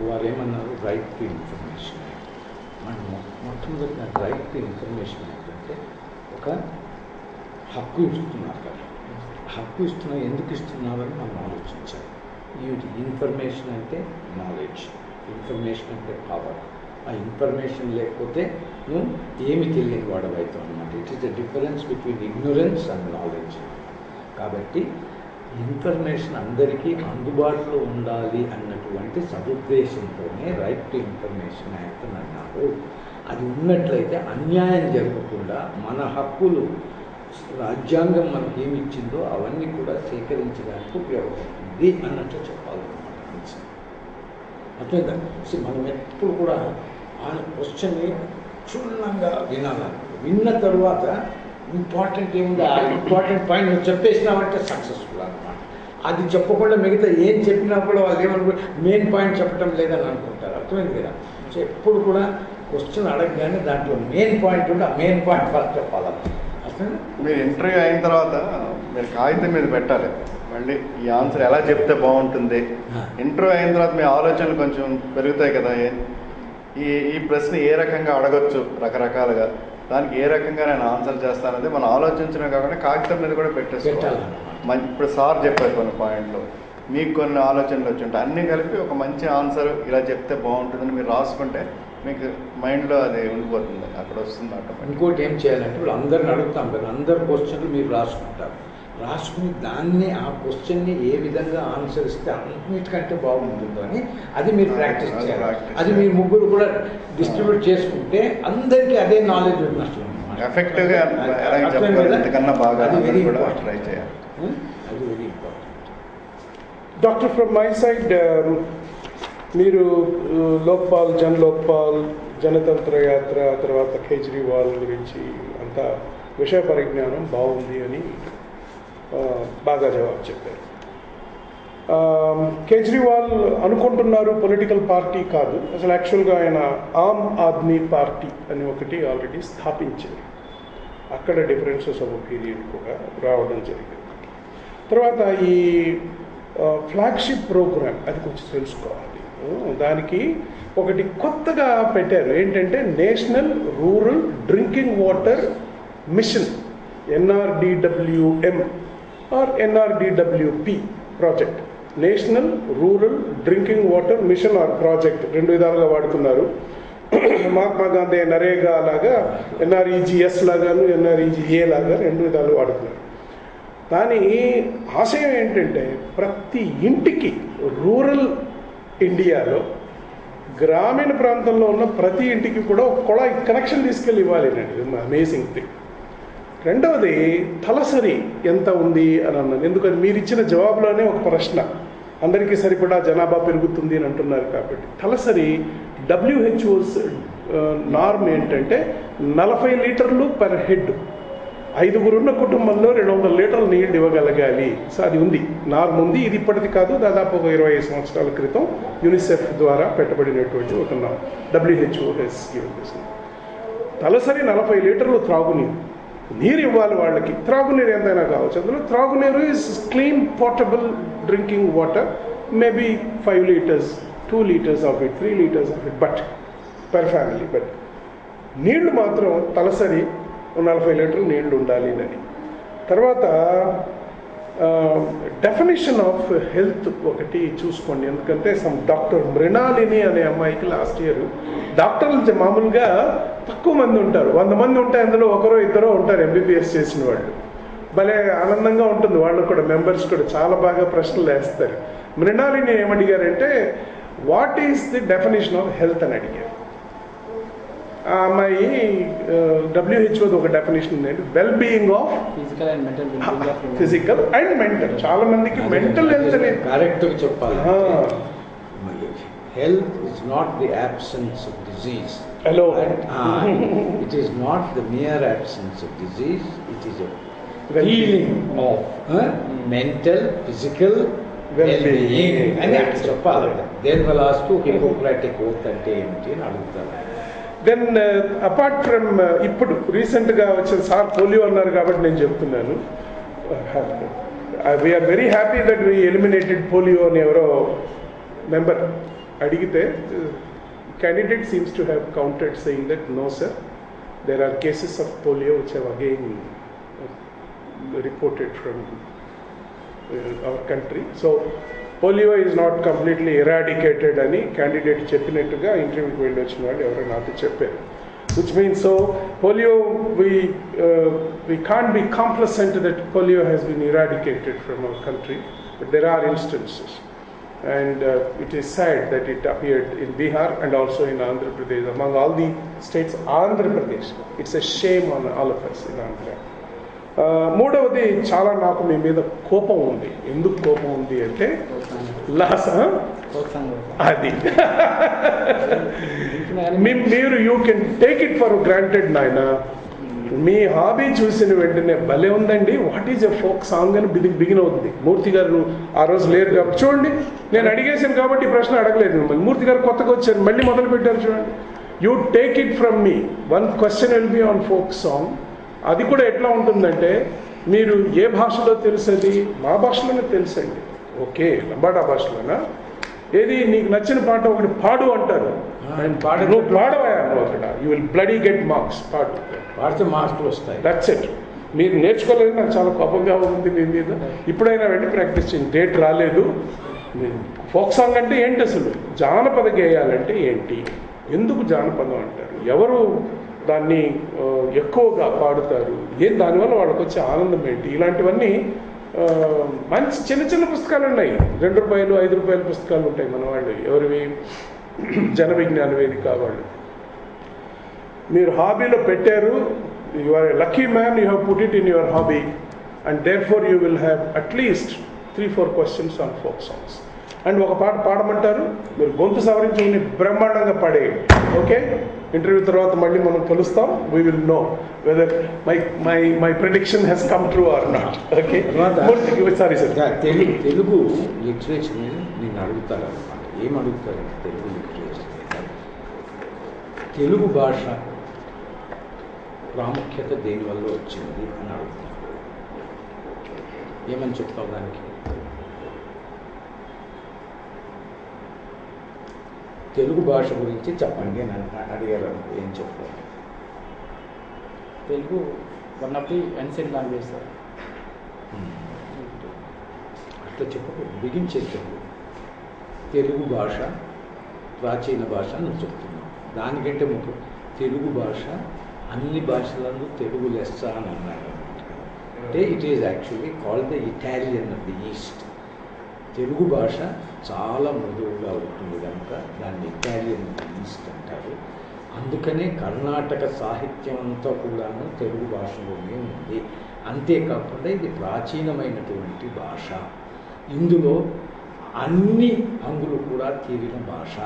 Speaker 1: వారు ఏమన్నారు, రైట్ టు ఇన్ఫర్మేషన్. మనం మొట్టమొదటి రైట్ టు ఇన్ఫర్మేషన్ ఏంటంటే ఒక హక్కు ఇస్తున్నారు కదా, హక్కు ఇస్తున్నారు, ఎందుకు ఇస్తున్నారని మనం ఆలోచించాలి. ఇన్ఫర్మేషన్ అంటే నాలెడ్జ్, ఇన్ఫర్మేషన్ అంటే పవర్. ఆ ఇన్ఫర్మేషన్ లేకపోతే నువ్వు ఏమి తెలియని వాడవైతావు అన్నమాట. It is the difference between ignorance and knowledge. కాబట్టి ఇన్ఫర్మేషన్ అందరికీ అందుబాటులో ఉండాలి అన్నటువంటి సదుద్దేశంతోనే రైట్ టు ఇన్ఫర్మేషన్ యాక్ట్ అని అన్నారు. అది ఉన్నట్లయితే అన్యాయం జరగకుండా మన హక్కులు రాజ్యాంగం మనకి ఏమి ఇచ్చిందో అవన్నీ కూడా సేకరించడానికి ఉపయోగపడుతుంది. ఉంది అన్నట్టు చెప్పాలన్నమాట ఆన్సర్. అర్థమైందా? మనం ఎప్పుడు కూడా ఆ క్వశ్చన్ని క్షుణ్ణంగా వినాలన్నమాట. విన్న తర్వాత ఇంపార్టెంట్ ఏముంది, ఆ ఇంపార్టెంట్ పాయింట్ నువ్వు చెప్పేసినావంటే సక్సెస్ఫుల్ అనమాట. అది చెప్పకుండా మిగతా ఏం చెప్పినా కూడా వాళ్ళు ఏమనుకో మెయిన్ పాయింట్ చెప్పడం లేదని అనుకుంటారు. అర్థమైంది కదా? సో ఎప్పుడు కూడా క్వశ్చన్ అడగగానే దాంట్లో మెయిన్ పాయింట్ ఉంటే ఆ మెయిన్ పాయింట్ ఫస్ట్ చెప్పాలన్నమాట. అర్థమైంది?
Speaker 5: మీరు ఇంటర్వ్యూ అయిన తర్వాత మీరు కాగితం మీద పెట్టాలి మళ్ళీ ఈ ఆన్సర్ ఎలా చెప్తే బాగుంటుంది. ఇంటర్వ్యూ అయిన తర్వాత మీ ఆలోచనలు కొంచెం పెరుగుతాయి కదా, ఈ ప్రశ్న ఏ రకంగా అడగచ్చు రకరకాలుగా, దానికి ఏ రకంగా నేను ఆన్సర్ చేస్తానది మనం ఆలోచించడం కాకుండా కాగితం మీద కూడా పెట్టేసుకోవాలి. ఇప్పుడు సార్ చెప్పారు కొన్ని పాయింట్లు, మీకు కొన్ని ఆలోచనలు వచ్చి ఉంటాయి, అన్నీ కలిపి ఒక మంచి ఆన్సర్ ఇలా చెప్తే బాగుంటుందని మీరు రాసుకుంటే మీకు మైండ్లో అది ఉండిపోతుంది, అక్కడ వస్తుంది ఆటోమేటిక్.
Speaker 1: ఇంకోటి ఏం చేయాలంటే ఇప్పుడు అందరిని అడుగుతాం కదా, అందరు క్వశ్చన్లు మీరు రాసుకుంటారు. రాసుకుని దాన్ని ఆ క్వశ్చన్ని ఏ విధంగా ఆన్సర్ ఇస్తే అన్నిటికంటే బాగుంటుందో అని అది మీరు ప్రాక్టీస్ చేయాలి. అది మీరు ముగ్గురు కూడా డిస్ట్రిబ్యూట్ చేసుకుంటే అందరికీ అదే నాలెడ్జ్ ఉన్నట్లు
Speaker 5: ఎఫెక్టివ్గా ఎంతకన్నా బాగా కూడా ట్రై చేయాలి.
Speaker 1: అది very important.
Speaker 3: Doctor, from my side, మీరు లోక్పాల్, లోక్పాల్, జనతంత్ర యాత్ర, తర్వాత కేజ్రీవాల్ గురించి అంతా విషయ పరిజ్ఞానం బాగుంది అని బాగా జవాబు చెప్పారు. కేజ్రీవాల్ అనుకుంటున్నారు పొలిటికల్ పార్టీ కాదు, అసలు యాక్చువల్గా ఆయన ఆమ్ ఆద్మీ పార్టీ అని ఒకటి ఆల్రెడీ స్థాపించారు. అక్కడ డిఫరెన్సెస్ ఆఫ్ ఒపీనియన్ కూడా రావడం జరిగింది. తర్వాత ఈ ఫ్లాగ్షిప్ ప్రోగ్రామ్ అది కొంచెం తెలుసుకోవాలి. దానికి ఒకటి కొత్తగా పెట్టారు, ఏంటంటే national rural drinking water mission, NRDWM or NRDWP project. National rural drinking water mission or project రెండు విధాలుగా వాడుతున్నారు. మహాత్మా గాంధీ నరేగా లాగా, NREGS లాగాను, NREGA లాగా రెండు విధాలు వాడుతున్నారు. దాని ఆశయం ఏంటంటే ప్రతి ఇంటికి, రూరల్ ఇండియాలో గ్రామీణ ప్రాంతంలో ఉన్న ప్రతి ఇంటికి కూడా ఒక కుళాయి కనెక్షన్ తీసుకెళ్ళి ఇవ్వాలి అండి. Amazing thing. రెండవది తలసరి ఎంత ఉంది అని అన్నాను, ఎందుకని మీరు ఇచ్చిన జవాబులోనే ఒక ప్రశ్న, అందరికీ సరిపడా జనాభా పెరుగుతుంది అని అంటున్నారు కాబట్టి తలసరి WHO's నార్మ్ ఏంటంటే 40 లీటర్లు పర్ హెడ్. 5గురున్న కుటుంబంలో 200 లీటర్లు నీళ్ళు ఇవ్వగలగాలి. సో అది ఉంది, నార్మ్ ఉంది. ఇది ఇప్పటిది కాదు, దాదాపు ఒక 25 సంవత్సరాల క్రితం యునిసెఫ్ ద్వారా పెట్టబడినటువంటి ఒక norm. WHO has given this. తలసరి 40 లీటర్లు త్రాగునీరు, నీరు ఇవ్వాలి వాళ్ళకి. త్రాగునీరు ఎంతైనా కావచ్చు, అందులో త్రాగునీరు is clean portable drinking water, maybe 5 litres, 2 litres of it, 3 litres of it, but per family. But నీళ్లు మాత్రం తలసరి 40 లీటర్లు నీళ్లు ఉండాలి అని. తర్వాత డెఫినేషన్ ఆఫ్ హెల్త్ ఒకటి చూసుకోండి, ఎందుకంటే డాక్టర్ మృణాలిని అనే అమ్మాయికి లాస్ట్ ఇయర్, డాక్టర్లు మామూలుగా తక్కువ మంది ఉంటారు, 100 మంది ఉంటే అందులో ఒకరో ఇద్దరో ఉంటారు MBBS చేసిన వాళ్ళు. భలే ఆనందంగా ఉంటుంది, వాళ్ళు కూడా మెంబర్స్ కూడా చాలా బాగా ప్రశ్నలు వేస్తారు. మృణాలిని ఏమడిగారంటే what is the definition of health అని అడిగారు. ఆ అమ్మాయి WHO ఒక డెఫినేషన్ ఉందండి, well being of physical and mental. చాలా మందికి మెంటల్ హెల్త్ అనేది
Speaker 1: కరెక్ట్గా చెప్పాలి. Health is not the absence of disease.
Speaker 3: Hello.
Speaker 1: It is not the mere absence of disease, it is a feeling of mental, physical well-being అని చెప్పాలి. Then will ask you Hippocratic oath అంటే ఏమిటి అని అడుగుతారు.
Speaker 3: Then apart from ఇప్పుడు రీసెంట్గా వచ్చిన sir polio అన్నారు కాబట్టి నేను చెప్తున్నాను, we are very happy that we eliminated polio అని ఎవరో మెంబర్ అడిగితే candidate seems to have countered saying that no sir, there are cases of polio which have again reported from our country. So polio is not completely eradicated అని candidate చెప్పినట్టుగా ఇంటర్వ్యూకి వెళ్ళి వచ్చిన వాళ్ళు ఎవరో నాతో చెప్పారు. Which means so polio, we can't be complacent that polio has been eradicated from our country, but there are instances. And it is sad that it appeared in Bihar and also in Andhra Pradesh. Among all the states, Andhra Pradesh, it's a shame on all of us in Andhra. మూడవది, చాలా నాకు మీ మీద కోపం ఉంది. ఎందుకు కోపం ఉంది అంటే అది మీరు you can take it for granted నాయన. మీ హాబీ చూసిన వెంటనే భలే ఉందండి, what is a folk song అని బిగిన్ అవుతుంది. మూర్తి గారు ఆ రోజు లేరు కాబట్టి చూడండి, నేను అడిగేసాను కాబట్టి ఈ ప్రశ్న అడగలేదు మిమ్మల్ని. మూర్తి గారు కొత్తగా వచ్చారు, మళ్ళీ మొదలు పెట్టారు చూడండి. You take it from me, one question will be on folk song. అది కూడా ఎట్లా ఉంటుందంటే, మీరు ఏ భాషలో తెలుసది? మా భాషలోనే తెలుసండి. ఓకే, లంబాడా భాషలోనా? ఏది నీకు నచ్చిన పాట ఒకటి పాడు అంటారు, నువ్వు పాడవా అక్కడ, you will bloody get marks.
Speaker 1: పాడితే మార్కులు వస్తాయి.
Speaker 3: That's it. మీరు నేర్చుకోలేదు, నాకు చాలా కోపంగా ఉంది మీ మీద. ఇప్పుడైనా వెళ్ళి ప్రాక్టీస్ చేయండి. డేట్ రాలేదు. ఫోక్ సాంగ్ అంటే ఏంటి అసలు? జానపద గేయాలంటే ఏంటి? ఎందుకు జానపదం అంటారు? ఎవరు దాన్ని ఎక్కువగా పాడుతారు? ఏం దానివల్ల వాళ్ళకి వచ్చే ఆనందం ఏంటి? ఇలాంటివన్నీ మంచి చిన్న చిన్న పుస్తకాలు ఉన్నాయి. 2 రూపాయలు 5 రూపాయల పుస్తకాలు ఉంటాయి మన వాళ్ళు. ఎవరివి? జన విజ్ఞాన వేదిక వాళ్ళు. మీరు హాబీలో పెట్టారు. You are a lucky man, you have put it in your hobby, and therefore you will have at least 3-4 questions on folk songs. అండ్ ఒక పాట పాడమంటారు, మీరు గొంతు సవరించుకుని బ్రహ్మాండంగా పాడేయండి. ఓకే, ఇంటర్వ్యూ తర్వాత మళ్ళీ మనం కలుస్తాం. We will know whether my prediction has come true or not. Okay, sorry sir.
Speaker 1: Telugu literature నేను అడుగుతాను అనమాట. ఏం అడుగుతారు తెలుగు లిటరేచర్ మీద? తెలుగు భాష ప్రాముఖ్యత దేనివల్ల వచ్చింది అని అడుగుతాను. ఏమని చెప్తావు దానికి? తెలుగు భాష గురించి చెప్పండి అని అడిగారు. ఏం చెప్తారు?
Speaker 2: Telugu one of the ancient language sir.
Speaker 1: అట్లా చెప్పకూడదు, బిగించేది చెప్పు. తెలుగు భాష ప్రాచీన భాష నువ్వు చెప్తున్నావు. దానికంటే ముఖ్యం తెలుగు భాష అన్ని భాషలను తెలుగు లెస్స అని అన్నారు. అంటే it is actually called the Italian of the east. Telugu భాష చాలా మృదువుగా ఉంటుంది కనుక దాన్ని ఇటాలియన్ ఆఫ్ ది ఈస్ట్ అంటారు. అందుకనే కర్ణాటక సాహిత్యం అంతా కూడాను తెలుగు భాషలోనే ఉంది. అంతేకాకుండా ఇది ప్రాచీనమైనటువంటి భాష. ఇందులో అన్ని హంగులు కూడా తీరిన భాష.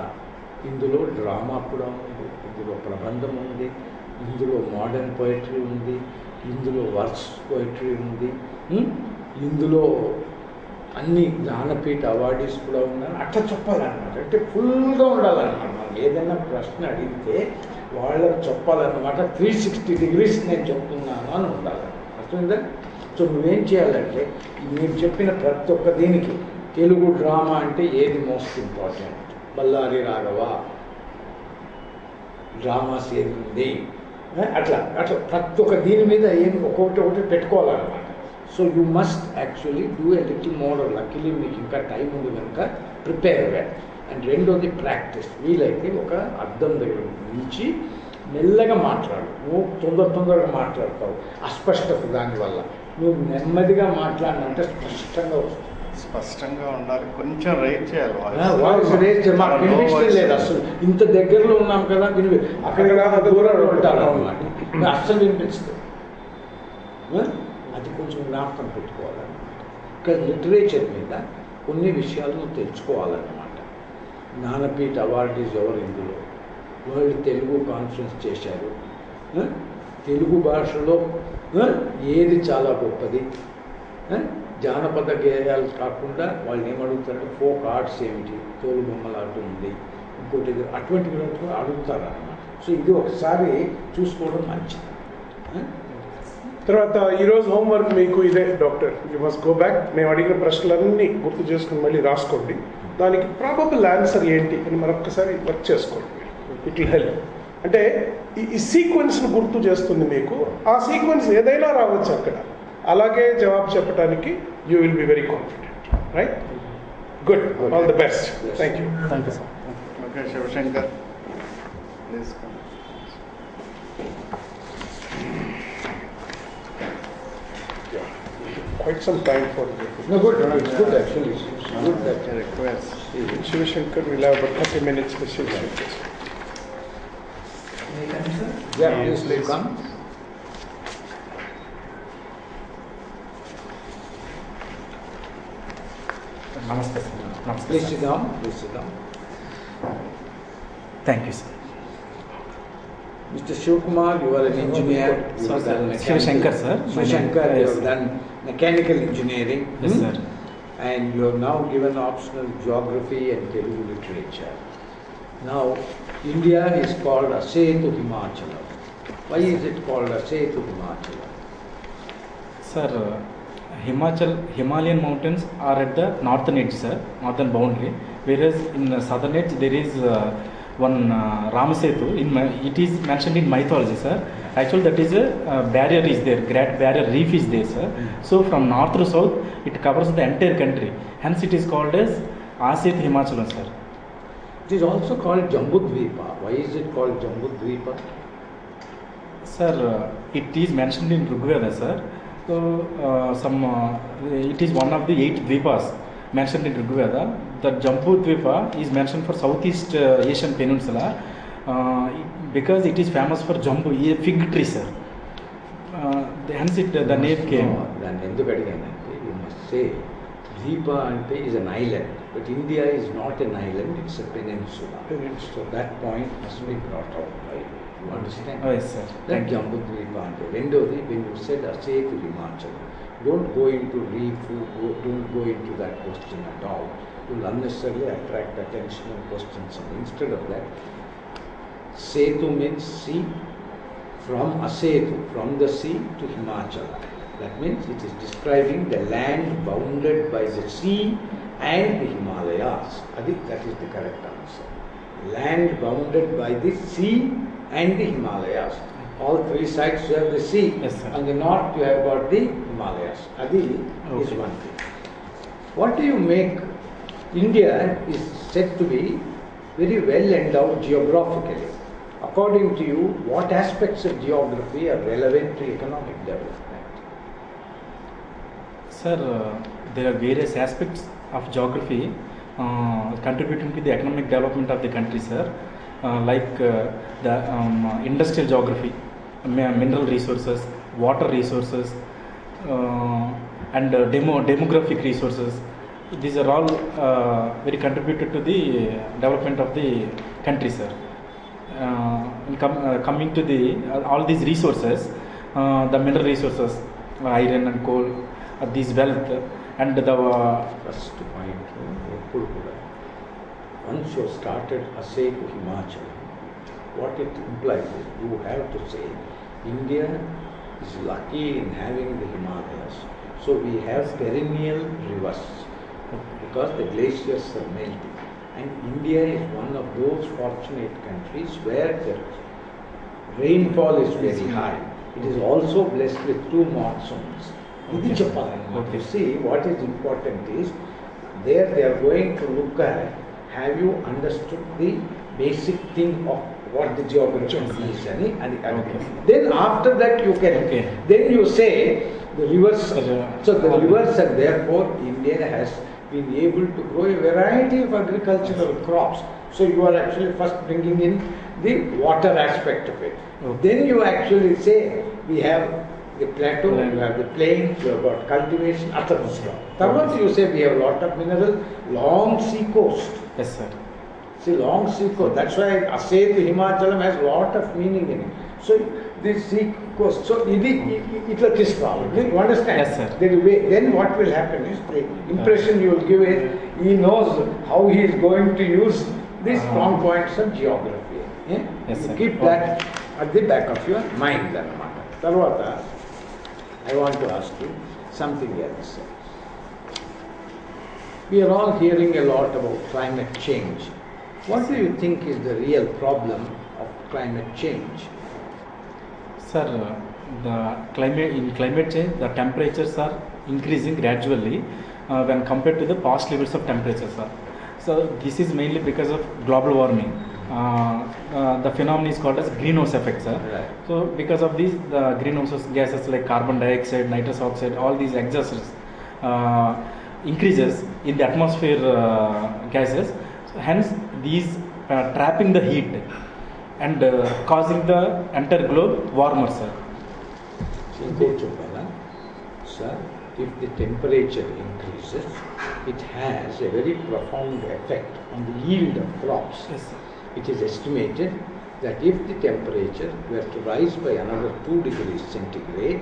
Speaker 1: ఇందులో డ్రామా కూడా ఉంది, ఇందులో ప్రబంధం ఉంది, ఇందులో మోడర్న్ పోయిటరీ ఉంది, ఇందులో వర్క్స్ పోయిటరీ ఉంది, ఇందులో అన్ని జ్ఞానపీఠ అవార్డీస్ కూడా ఉన్నాయి. అట్లా చెప్పాలన్నమాట. అంటే ఫుల్గా ఉండాలన్నమాట. మనం ఏదైనా ప్రశ్న అడిగితే వాళ్ళకి చెప్పాలన్నమాట. 360 degrees నేను చెప్తున్నాను అని ఉండాలి. అర్థమైందా? సో నువ్వేం చేయాలంటే మీరు చెప్పిన ప్రతి ఒక్క దీనికి తెలుగు డ్రామా అంటే ఏది most important? Bellary Raghava dramas ఏది ఉంది, అట్లా అట్లా ప్రతి ఒక్క దీని మీద ఏం ఒకటి పెట్టుకోవాలన్నమాట. So you must actually do a little more. Luckily మీకు ఇంకా టైం ఉంది కనుక ప్రిపేర్. అండ్ రెండోది ప్రాక్టీస్. వీలైతే ఒక అద్దం దగ్గర నుంచి మెల్లగా మాట్లాడు. నువ్వు తొందరగా మాట్లాడతావు, అస్పష్టత. దానివల్ల నువ్వు నెమ్మదిగా మాట్లాడినంటే స్పష్టంగా వస్తుంది.
Speaker 5: స్పష్టంగా ఉండాలి, కొంచెం రైట్ చేయాలి.
Speaker 1: వాయిస్ రేజ్ మాకు వినిపించడం లేదు అసలు. ఇంత దగ్గరలో ఉన్నాం కదా, విని అక్కడ దూరంలో ఉంటారు అన్నమాట. అస్సలు వినిపిస్తుంది. అది కొంచెం జ్ఞాపకం పెట్టుకోవాలన్నమాట. ఇక్కడ లిటరేచర్ మీద కొన్ని విషయాలు నువ్వు తెలుసుకోవాలన్నమాట. జ్ఞానపీఠ అవార్డీస్ ఎవరు ఇందులో? వరల్డ్ తెలుగు కాన్ఫరెన్స్ చేశారు. తెలుగు భాషలో ఏది చాలా గొప్పది? జానపద గేయాలు కాకుండా వాళ్ళు ఏమడుగుతారంటే ఫోక్ ఆర్ట్స్ ఏమిటి, తోలు బొమ్మలాట ఉంది, ఇంకోటి అటువంటి కూడా అడుగుతారు అన్నమాట. సో ఇది ఒకసారి చూసుకోవడం మంచిది.
Speaker 3: తర్వాత ఈరోజు హోంవర్క్ మీకు ఇదే doctor. You must go back. మేము అడిగిన ప్రశ్నలన్నీ గుర్తు చేసుకుని మళ్ళీ రాసుకోండి. దానికి ప్రాబబుల్ ఆన్సర్ ఏంటి అని మరొకసారి వర్క్ చేసుకోండి. It will help. అంటే ఈ సీక్వెన్స్ను గుర్తు చేస్తుంది మీకు. ఆ సీక్వెన్స్ ఏదైనా రావచ్చు అక్కడ. అలాగే జవాబు చెప్పడానికి you will be very confident. Right? Good. All the best. Thank you.
Speaker 2: Thank you sir.
Speaker 5: Okay, Shivashankar please come.
Speaker 3: Quite some time for you.
Speaker 1: No, good. No, it's good actually. It's good that
Speaker 5: request.
Speaker 3: Shiv Shankar will have about 30 minutes for Shiv Shankar.
Speaker 1: Yeah, please come.
Speaker 6: Namaste, sir. Namaste,
Speaker 1: Please
Speaker 6: sir.
Speaker 1: sit down. Please sit down.
Speaker 6: Thank you, sir.
Speaker 1: Mr. Shivkumar, you are an engineer. You
Speaker 6: Sir,
Speaker 1: have done
Speaker 6: sir.
Speaker 1: mechanical-
Speaker 6: Shivashankar, sir. My name-
Speaker 1: Shivashankar, you
Speaker 6: yes,
Speaker 1: have
Speaker 6: sir.
Speaker 1: done mechanical engineering.
Speaker 6: Yes, sir.
Speaker 1: And you have now given optional geography and Telugu literature. Now, India is called Asetu Himachala. Why is it called Asetu Himachala?
Speaker 6: Sir, Himalayan mountains are at the northern edge, sir, northern boundary, whereas in the southern edge there is one Ramasetu. It is mentioned in mythology, sir. Actually, that is a barrier is there, Great Barrier Reef is there, sir. So from north to south, it covers the entire country. Hence, it is called as Asetu Himachalam, sir.
Speaker 1: It is also called Jambudvipa. Why is it called Jambudvipa?
Speaker 6: Sir, it is mentioned in Rigveda, sir. So, it is one of the 8 dvipas mentioned in Rigveda. The Jambu Dvipa is mentioned for Southeast Asian Peninsula because it is famous for Jambu, a fig tree, sir. Hence, the name came.
Speaker 1: దాన్ని ఎందుకు అడిగానంటే you must say ద్వీప అంటే is an island but India is not an island it's a peninsula so that point must be brought out by you understand
Speaker 6: Oh, yes, sir. Thank you.
Speaker 1: Jambudvipa అంటే రెండోది when you said అసేతు Himachal don't go into reef don't go into that question at all will unnecessarily attract attention and questions. And instead of that, Setu means sea, from Asetu, from the sea to Himachala. That means it is describing the land bounded by the sea and the Himalayas. That is the correct answer. Land bounded by the sea and the Himalayas. All 3 sides you have the sea.
Speaker 6: Yes, sir.
Speaker 1: On the north you have got the Himalayas. Adi is
Speaker 6: Okay.
Speaker 1: one thing. What do you make? India is said to be very well endowed geographically. According to you, what aspects of geography are relevant to economic development?
Speaker 6: Sir, there are various aspects of geography contributing to the economic development of the country, sir. Like the industrial geography, mineral resources, water resources, and demographic resources. These are all very contributed to the development of the country, sir. Coming to the all these resources, the mineral resources, iron and coal, these wealth, and the
Speaker 1: First point, once you have started Asetu Himachal, what it implies is you have to say India is lucky in having the Himalayas. So we have perennial rivers because the glaciers are melting. And India is one of those fortunate countries where the rainfall is very high. It is also blessed with 2 monsoons. Idi cheppalannamata.
Speaker 6: Okay.
Speaker 1: You see, what is important is there they are going to look at, have you understood the basic thing of what the geography is?
Speaker 6: Okay.
Speaker 1: Then after that you can,
Speaker 6: Okay.
Speaker 1: then you say the rivers, so the
Speaker 6: Okay.
Speaker 1: rivers and therefore India has been able to grow a variety of agricultural crops. So you are actually first bringing in the water aspect of it.
Speaker 6: Okay.
Speaker 1: Then you actually say we have the plateau,
Speaker 6: Plain.
Speaker 1: you have the plains, you have got cultivation, atmosphere. Tarvata you say we have a lot of mineral, long sea coast.
Speaker 6: yes, sir.
Speaker 1: See, long sea coast. That's why Asetu Himachalam has a lot of meaning in it. So this sea coast. So it will kiss problem. You understand?
Speaker 6: Yes, sir.
Speaker 1: Then what will happen is the impression you will give is he knows how he is going to use these strong points of geography. Yeah?
Speaker 6: Yes,
Speaker 1: You
Speaker 6: sir.
Speaker 1: keep that at the back of your mind. Tarvata, I want to ask you something else. We are all hearing a lot about climate change. What do you think is the real problem of climate change?
Speaker 6: Sir, the climate change, the temperatures are increasing gradually when compared to the past levels of temperature, sir. So this is mainly because of global warming. The phenomenon is called as greenhouse effect, sir.
Speaker 1: Right.
Speaker 6: So because of these, the greenhouse gases like carbon dioxide, nitrous oxide, all these exhausts increases in the atmosphere gases. Hence, these trapping the heat and causing the entire globe warmer, sir.
Speaker 1: ఇంకోటి చెప్పాలా sir if the temperature increases, it has a very profound effect on the yield of crops.
Speaker 6: Yes, sir.
Speaker 1: It is estimated that if the temperature were to rise by another 2 degrees centigrade,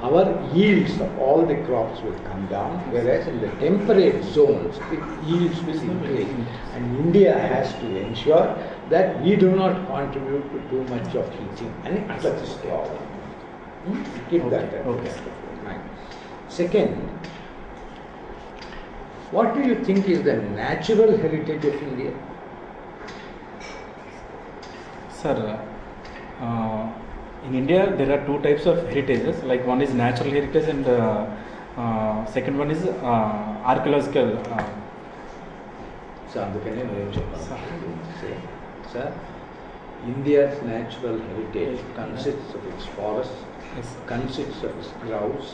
Speaker 1: our yields of all the crops will come down, whereas in the temperate zones, the yields will increase. And India has to ensure that we do not contribute to too much of heating. And that is the order. Keep that at the
Speaker 6: Okay.
Speaker 1: back of your mind. Second, what do you think is the natural heritage of India?
Speaker 6: Sir, in India there are two types of heritages. Like one is natural heritage and second one is archaeological.
Speaker 1: So, అందుకనే నేను చెప్పాను. Sir, India's natural heritage consists of its forests,
Speaker 6: Yes.
Speaker 1: consists of its groves,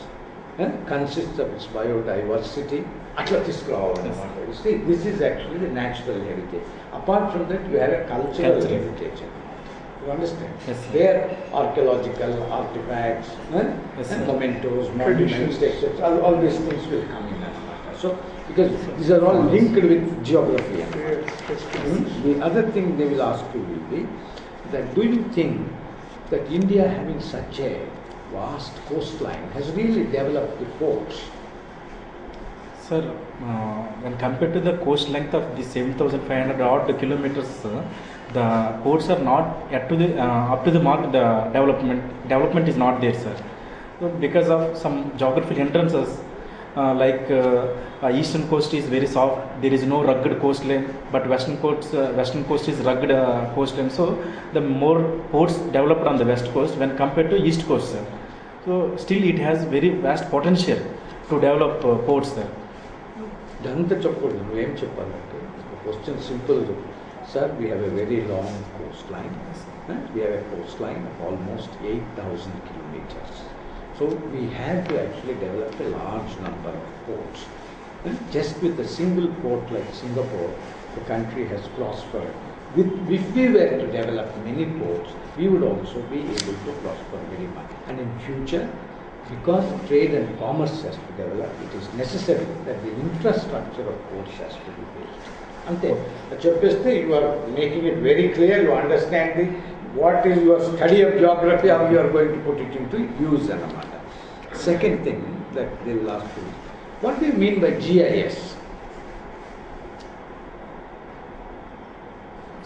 Speaker 1: consists of its biodiversity. అట్లా తీసుకురావాలన్నమాట. You see, this is actually the natural heritage. Apart from that, you have a cultural heritage. You understand?
Speaker 6: Yes, sir.
Speaker 1: Where archaeological artifacts,
Speaker 6: Yes,
Speaker 1: and
Speaker 6: sir.
Speaker 1: mementos,
Speaker 3: Traditions.
Speaker 1: monuments, etc. All these things will come in. So, because these are all linked with geography. The other thing they will ask you will be that do you think that India, having such a vast coastline, has really developed the ports?
Speaker 6: Sir, when compared to the coast length of the 7,500 odd kilometers, the ports are not yet to the up to the mark. The development is not there, sir. So because of some geographical hindrances, like eastern coast is very soft. There is no rugged coastline, but western coast is rugged coastline. So the more ports developed on the west coast when compared to east coast, sir. So still it has very vast potential to develop ports, sir.
Speaker 1: ఇదంతా చెప్పకూడదు, నువ్వేం చెప్పాలంటే question simple. Sir, we have a very long Coast line. We have a Coast line of almost 8,000 kilometers. So we have to actually develop a large number of ports. Just with a single port like Singapore, the country has prospered. If we were to develop many ports, we would also be able to prosper very much. And in future, because trade and commerce has to develop, it is necessary that the infrastructure of ports has to be built. Ante, చెప్పేస్తే you are making it very clear, you understand what is your study of geography, how you are going to put it into use anamata. Second thing that they will ask you, what do you mean by GIS?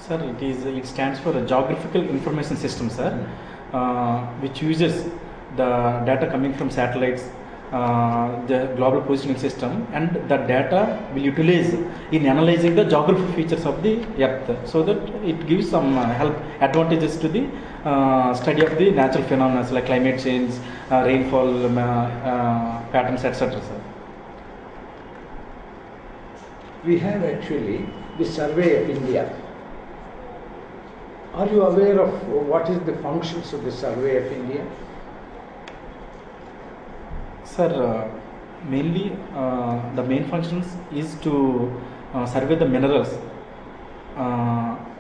Speaker 6: Sir, it stands for a Geographical Information System, sir, which uses the data coming from satellites, the global positioning system, and that data will utilize in analyzing the geographic features of the Earth, so that it gives some help advantages to the study of the natural phenomena like climate change, rainfall patterns, etc. Sir.
Speaker 1: We have actually the Survey of India. Are you aware of what is the functions of the Survey of India?
Speaker 6: Sir, mainly the main functions is to survey the minerals.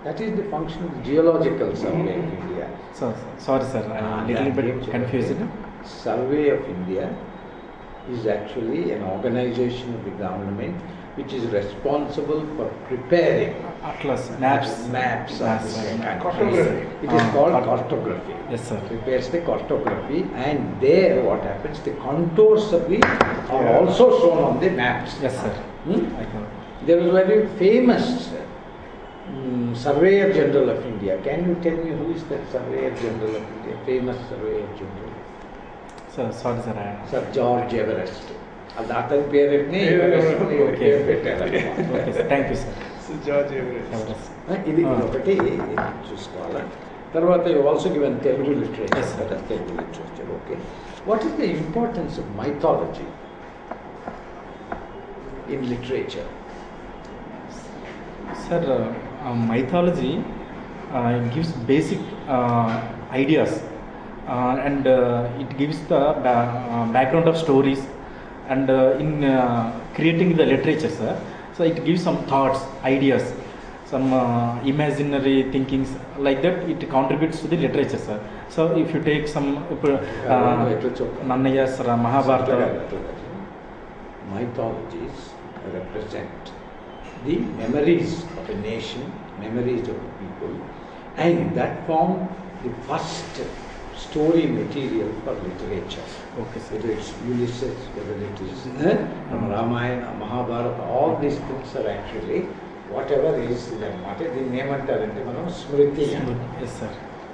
Speaker 1: That is the function of the Geological Survey of India.
Speaker 6: Sorry, sir, I am a little bit confused.
Speaker 1: Survey of India is actually an organization of the government which is responsible for preparing
Speaker 6: Atlas, maps
Speaker 1: of the country.
Speaker 3: Cartography.
Speaker 1: It is called cartography.
Speaker 6: Yes, sir.
Speaker 1: Prepares the cartography, and there what happens, the contours of the are also shown on the maps.
Speaker 6: Yes, sir. I got it.
Speaker 1: There was a very famous Surveyor General of India. Can you tell me who is that Surveyor General of India? Famous Surveyor General.
Speaker 6: Sir, sorry, sir.
Speaker 1: Sir George Everest. అది అతని పేరుని పేరు పెట్టారు.
Speaker 6: Okay, sir. Thank you, sir.
Speaker 3: George Everest.
Speaker 6: Everest.
Speaker 1: ఇది ఒకటి చూసుకోవాలి. తర్వాత you also given Telugu literature.
Speaker 6: Yes, sir.
Speaker 1: Telugu literature. Okay, what is the importance of mythology in literature?
Speaker 6: Sir, mythology gives basic ideas and it gives the background of stories, and in creating the literature, sir, so it gives some thoughts, ideas, some imaginary thinkings, like that it contributes to the literature, sir. So if you take some Nannaya's Mahabharata,
Speaker 1: mythologies represent the memories of a nation, memories of a people, and that form the first story material for literature.
Speaker 6: Okay, sir.
Speaker 1: Whether it's Ulysses, whether it is Ramayana, Mahabharata, all these things are actually whatever is the name అంటారంటే మనం స్మృతి.
Speaker 6: Yes, sir.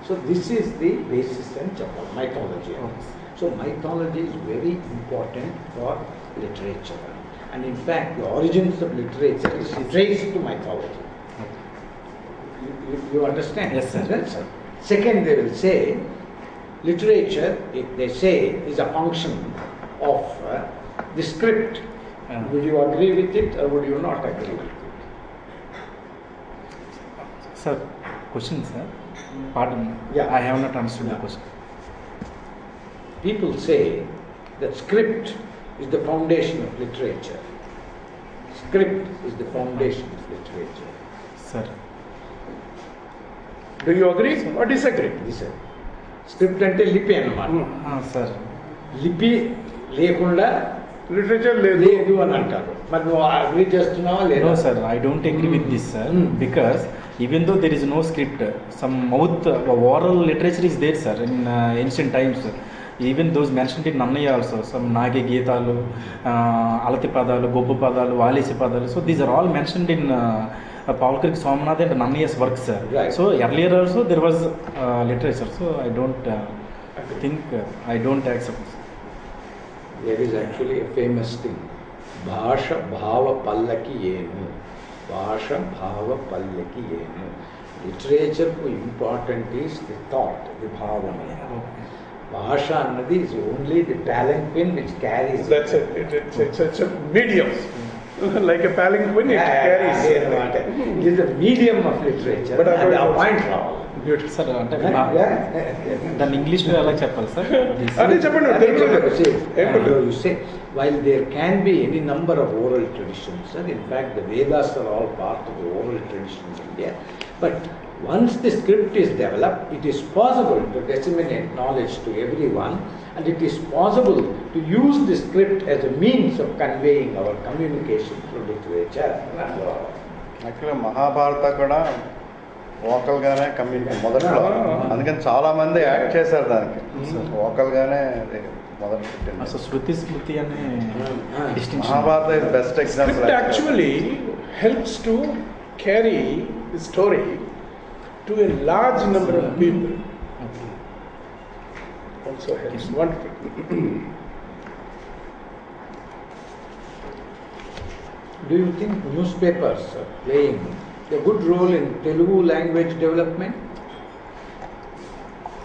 Speaker 1: So this is the basis and chapter, mythology.
Speaker 6: Okay.
Speaker 1: So mythology is very important for literature. And in fact, the origins of literature is traced to mythology. You understand?
Speaker 6: Yes, sir.
Speaker 1: Well, sir. Second, they will say, literature, they say, is a function of the script. Would you agree with it or would you not agree with it?
Speaker 6: Sir, question, sir. Pardon.
Speaker 1: Yeah.
Speaker 6: I have not understood the
Speaker 1: Yeah.
Speaker 6: question.
Speaker 1: People say that script is the foundation of literature. Script is the foundation of literature.
Speaker 6: Sir.
Speaker 3: Do you agree or disagree?
Speaker 1: Listen, script అంటే లిపి అన్నమాట.
Speaker 6: Sir.
Speaker 1: లిపి లేకుండా
Speaker 3: Literature లేదు.
Speaker 1: లేదు అని అంటారు. మరి నువ్వు అగ్రీ చేస్తున్నావా లేదా?
Speaker 6: No, sir. I don't agree with this, sir. Because even though there is no script, some oral literature is there, sir, in ancient times. Even those mentioned in Nannaya also, some Nage Geetalu, Alati Padalu, Gobbu Padalu, Valesi Padalu. So these are all mentioned in Paulkariki Somanath and Nannaya's works, sir.
Speaker 1: Right.
Speaker 6: So earlier also there was literature. So I don't think, I don't accept.
Speaker 1: There is actually a famous thing. భాష భావ పల్లకి ఏను, భాష భావ పల్లకి ఏను. లిటరేచర్కు important is the thought, the భావం. భాష అన్నది is only the palanquin which carries.
Speaker 3: That's it. It's a medium. Like a palanquin, it carries.
Speaker 1: It is the medium of literature.
Speaker 3: But
Speaker 1: అది ఆ point రావాలి.
Speaker 3: Beautiful.
Speaker 6: Sir, అంటే దాన్ని ఇంగ్లీష్లో ఎలా చెప్పాలి సార్?
Speaker 3: అదే చెప్పండి.
Speaker 1: You say, while there can be any number of oral traditions, sir, in fact the Vedas are all part of the oral tradition in India, but once the script is developed, it is possible to disseminate knowledge to everyone, and it is possible to use the script as a means of conveying our communication through literature.
Speaker 5: యాక్చువల్గా మహాభారత కూడా వోకల్గానే communicate మొదట్లో, అందుకని చాలా మంది act చేశారు దానికి. వోకల్గానే అది మొదలు పెట్టింది.
Speaker 6: అసలు శృతి స్మృతి అనే distinction.
Speaker 5: Mahabharata is best example.
Speaker 3: Script actually helps to carry the story to a large number of people. Also helps. Wonderful.
Speaker 1: Do you think newspapers are playing a good role in Telugu language development?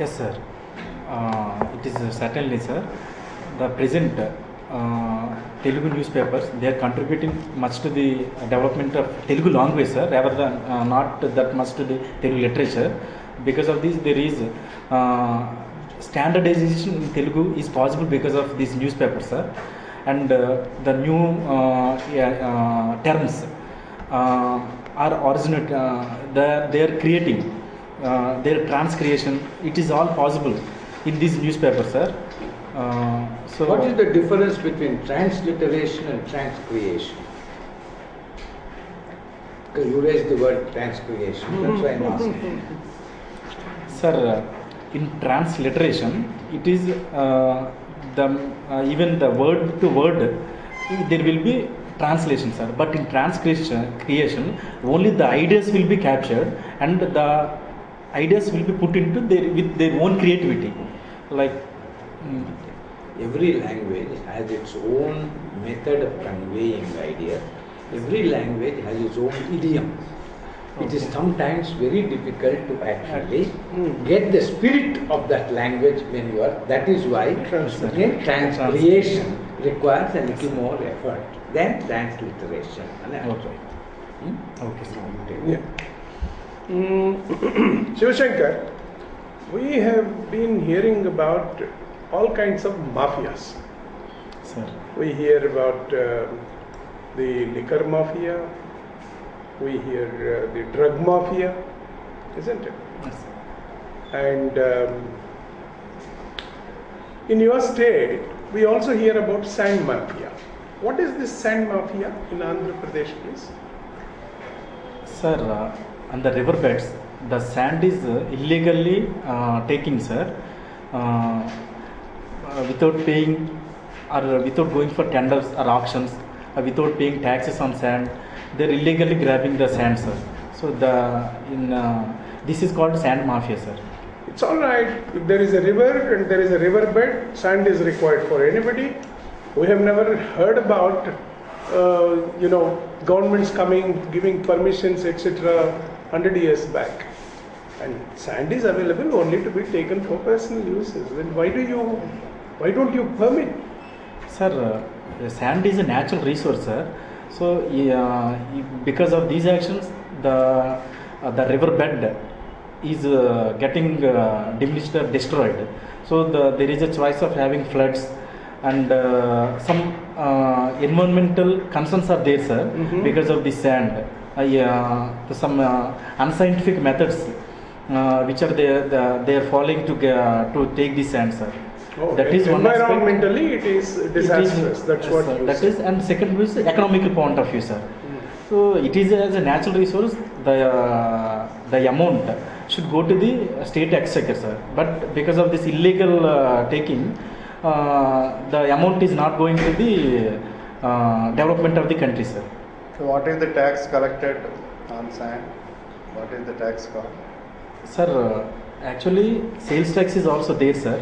Speaker 6: Yes, sir. It is certainly, sir. The present Telugu newspapers, they are contributing much to the development of Telugu language, sir, rather than not that much to the Telugu literature. Because of this, there is standardization in Telugu is possible because of these newspapers, sir. And the new terms are originate, they are creating their transcreation. It is all possible in these newspapers, sir. So
Speaker 1: what is the difference between transliteration and transcreation? Because you raised the word transcreation, that's why I'm asking.
Speaker 6: Sir, in transliteration, it is even the word to word, there will be translation, sir. But in creation, only the ideas will be captured, and the ideas will be put into with their own creativity. Like
Speaker 1: every language has its own method of conveying ideas. Every language has its own idiom. It is sometimes very difficult to actually get the spirit of that language when you are. That is why transcreation requires a little more effort than transliteration.
Speaker 6: Okay. Okay, sir.
Speaker 3: Yeah. Shivashankar, we have been hearing about all kinds of mafias.
Speaker 6: Sir.
Speaker 3: We hear about the liquor mafia, we hear the drug mafia, isn't it?
Speaker 6: Yes.
Speaker 3: And in your state, we also hear about sand mafia. What is this sand mafia in Andhra Pradesh, please?
Speaker 6: Sir, on the riverbeds, the sand is illegally taking, sir, without paying or without going for tenders or auctions, without paying taxes on sand. They're illegally grabbing the sand, sir. So this is called sand mafia, sir.
Speaker 3: It's all right. If there is a river and there is a riverbed, sand is required for anybody. We have never heard about, governments coming, giving permissions, etc. 100 years back. And sand is available only to be taken for personal uses. Then why don't you permit?
Speaker 6: Sir, sand is a natural resource, sir. So because of these actions, the riverbed is getting diminished or destroyed. So there is a choice of having floods, and some environmental concerns are there, sir, because of the sand. Some unscientific methods which are they are following to take the sand, sir.
Speaker 3: Oh,
Speaker 6: that is one aspect.
Speaker 3: Environmentally, it is disastrous. That's
Speaker 6: yes,
Speaker 3: what
Speaker 6: sir,
Speaker 3: you
Speaker 6: that
Speaker 3: say.
Speaker 6: is, and second is economical point of view, sir. So it is as a natural resource. The amount should go to the state exchequer, sir. But because of this illegal taking, the amount is not going to the development of the country, sir.
Speaker 5: So what is the tax collected on sand? What is the tax cost?
Speaker 6: Sir, actually sales tax is also there, sir.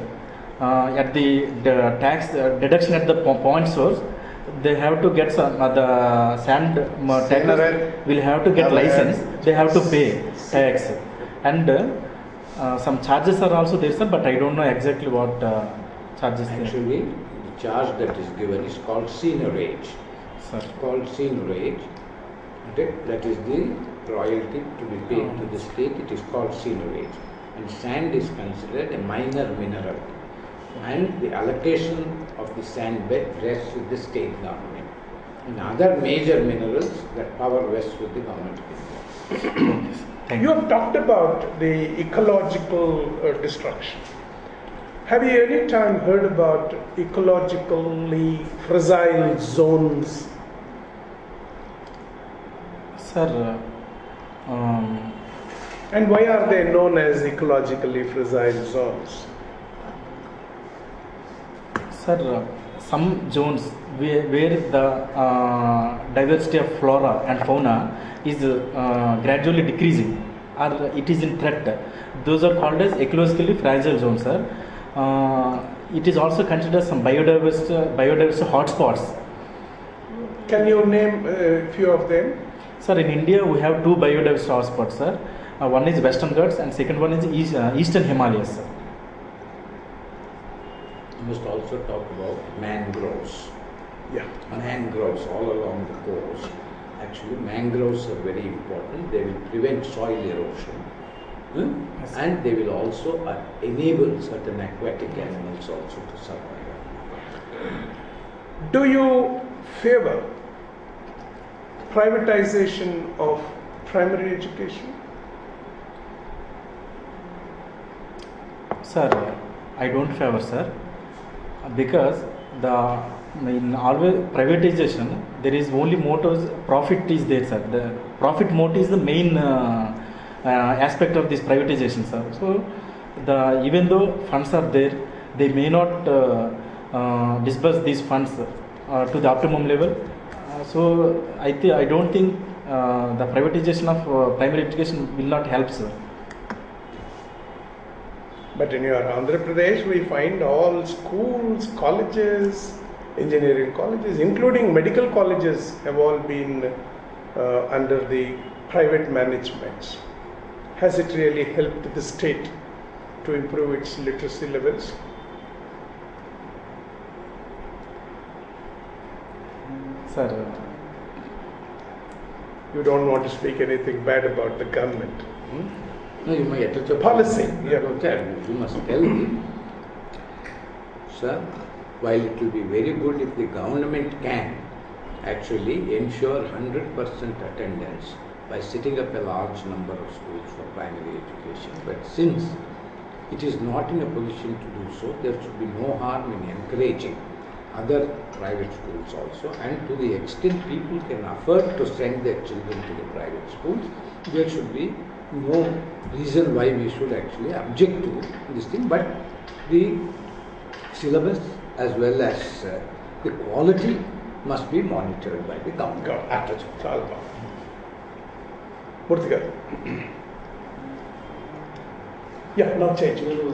Speaker 6: At the tax deduction at the point source, they have to get some the sand tax will have to get license. They have to pay tax, and some charges are also there, sir. But I don't know exactly what charges there.
Speaker 1: Actually, the charge that is given is called seigniorage.
Speaker 6: Sir.
Speaker 1: Called seigniorage. Okay? That is the royalty to be paid to the state. It is called seigniorage. And sand is considered a minor mineral. And the allocation of the sand bed rests with the state government. In other major minerals, that power rests with the government of India.
Speaker 6: Thank
Speaker 3: You have talked about the ecological destruction. Have you any time heard about ecologically fragile zones?
Speaker 6: Sir,
Speaker 3: And why are they known as ecologically fragile zones?
Speaker 6: Sir, some zones where the diversity of flora and fauna is gradually decreasing, or it is in threat, those are called as ecologically fragile zones, sir. It is also considered some biodiversity hotspots.
Speaker 3: Can you name a few of them?
Speaker 6: Sir, in India we have two biodiversity hotspots, sir. One is Western Ghats and second one is Eastern Himalayas, sir.
Speaker 1: You must also talk about mangroves.
Speaker 3: Yeah.
Speaker 1: Mangroves all along the coast. Actually, mangroves are very important. They will prevent soil erosion.
Speaker 6: Yes.
Speaker 1: And they will also enable certain aquatic animals also to survive.
Speaker 3: Do you favor privatization of primary education?
Speaker 6: Sir, I don't favor, sir, because in always privatization there is only motives, profit is there, sir. The profit motive is the main aspect of this privatization, sir. So even though funds are there, they may not disburse these funds to the optimum level. So I don't think the privatization of primary education will not help, sir.
Speaker 3: But in your Andhra Pradesh, we find all schools, colleges, engineering colleges, including medical colleges, have all been under the private management. Has it really helped the state to improve its literacy levels?
Speaker 6: Sir,
Speaker 3: You don't want to speak anything bad about the government.
Speaker 1: No, you may attach a
Speaker 3: Policy, yeah.
Speaker 1: You must tell me, sir, while it will be very good if the government can actually ensure 100% attendance by setting up a large number of schools for primary education, but since it is not in a position to do so, there should be no harm in encouraging other private schools also, and to the extent people can afford to send their children to the private schools, there should be no reason why we should actually object to this thing, but the syllabus as well as the quality must be monitored by the government.
Speaker 3: చాలా బాగుంది. మూర్తి గారు, yeah నా change.
Speaker 7: మీరు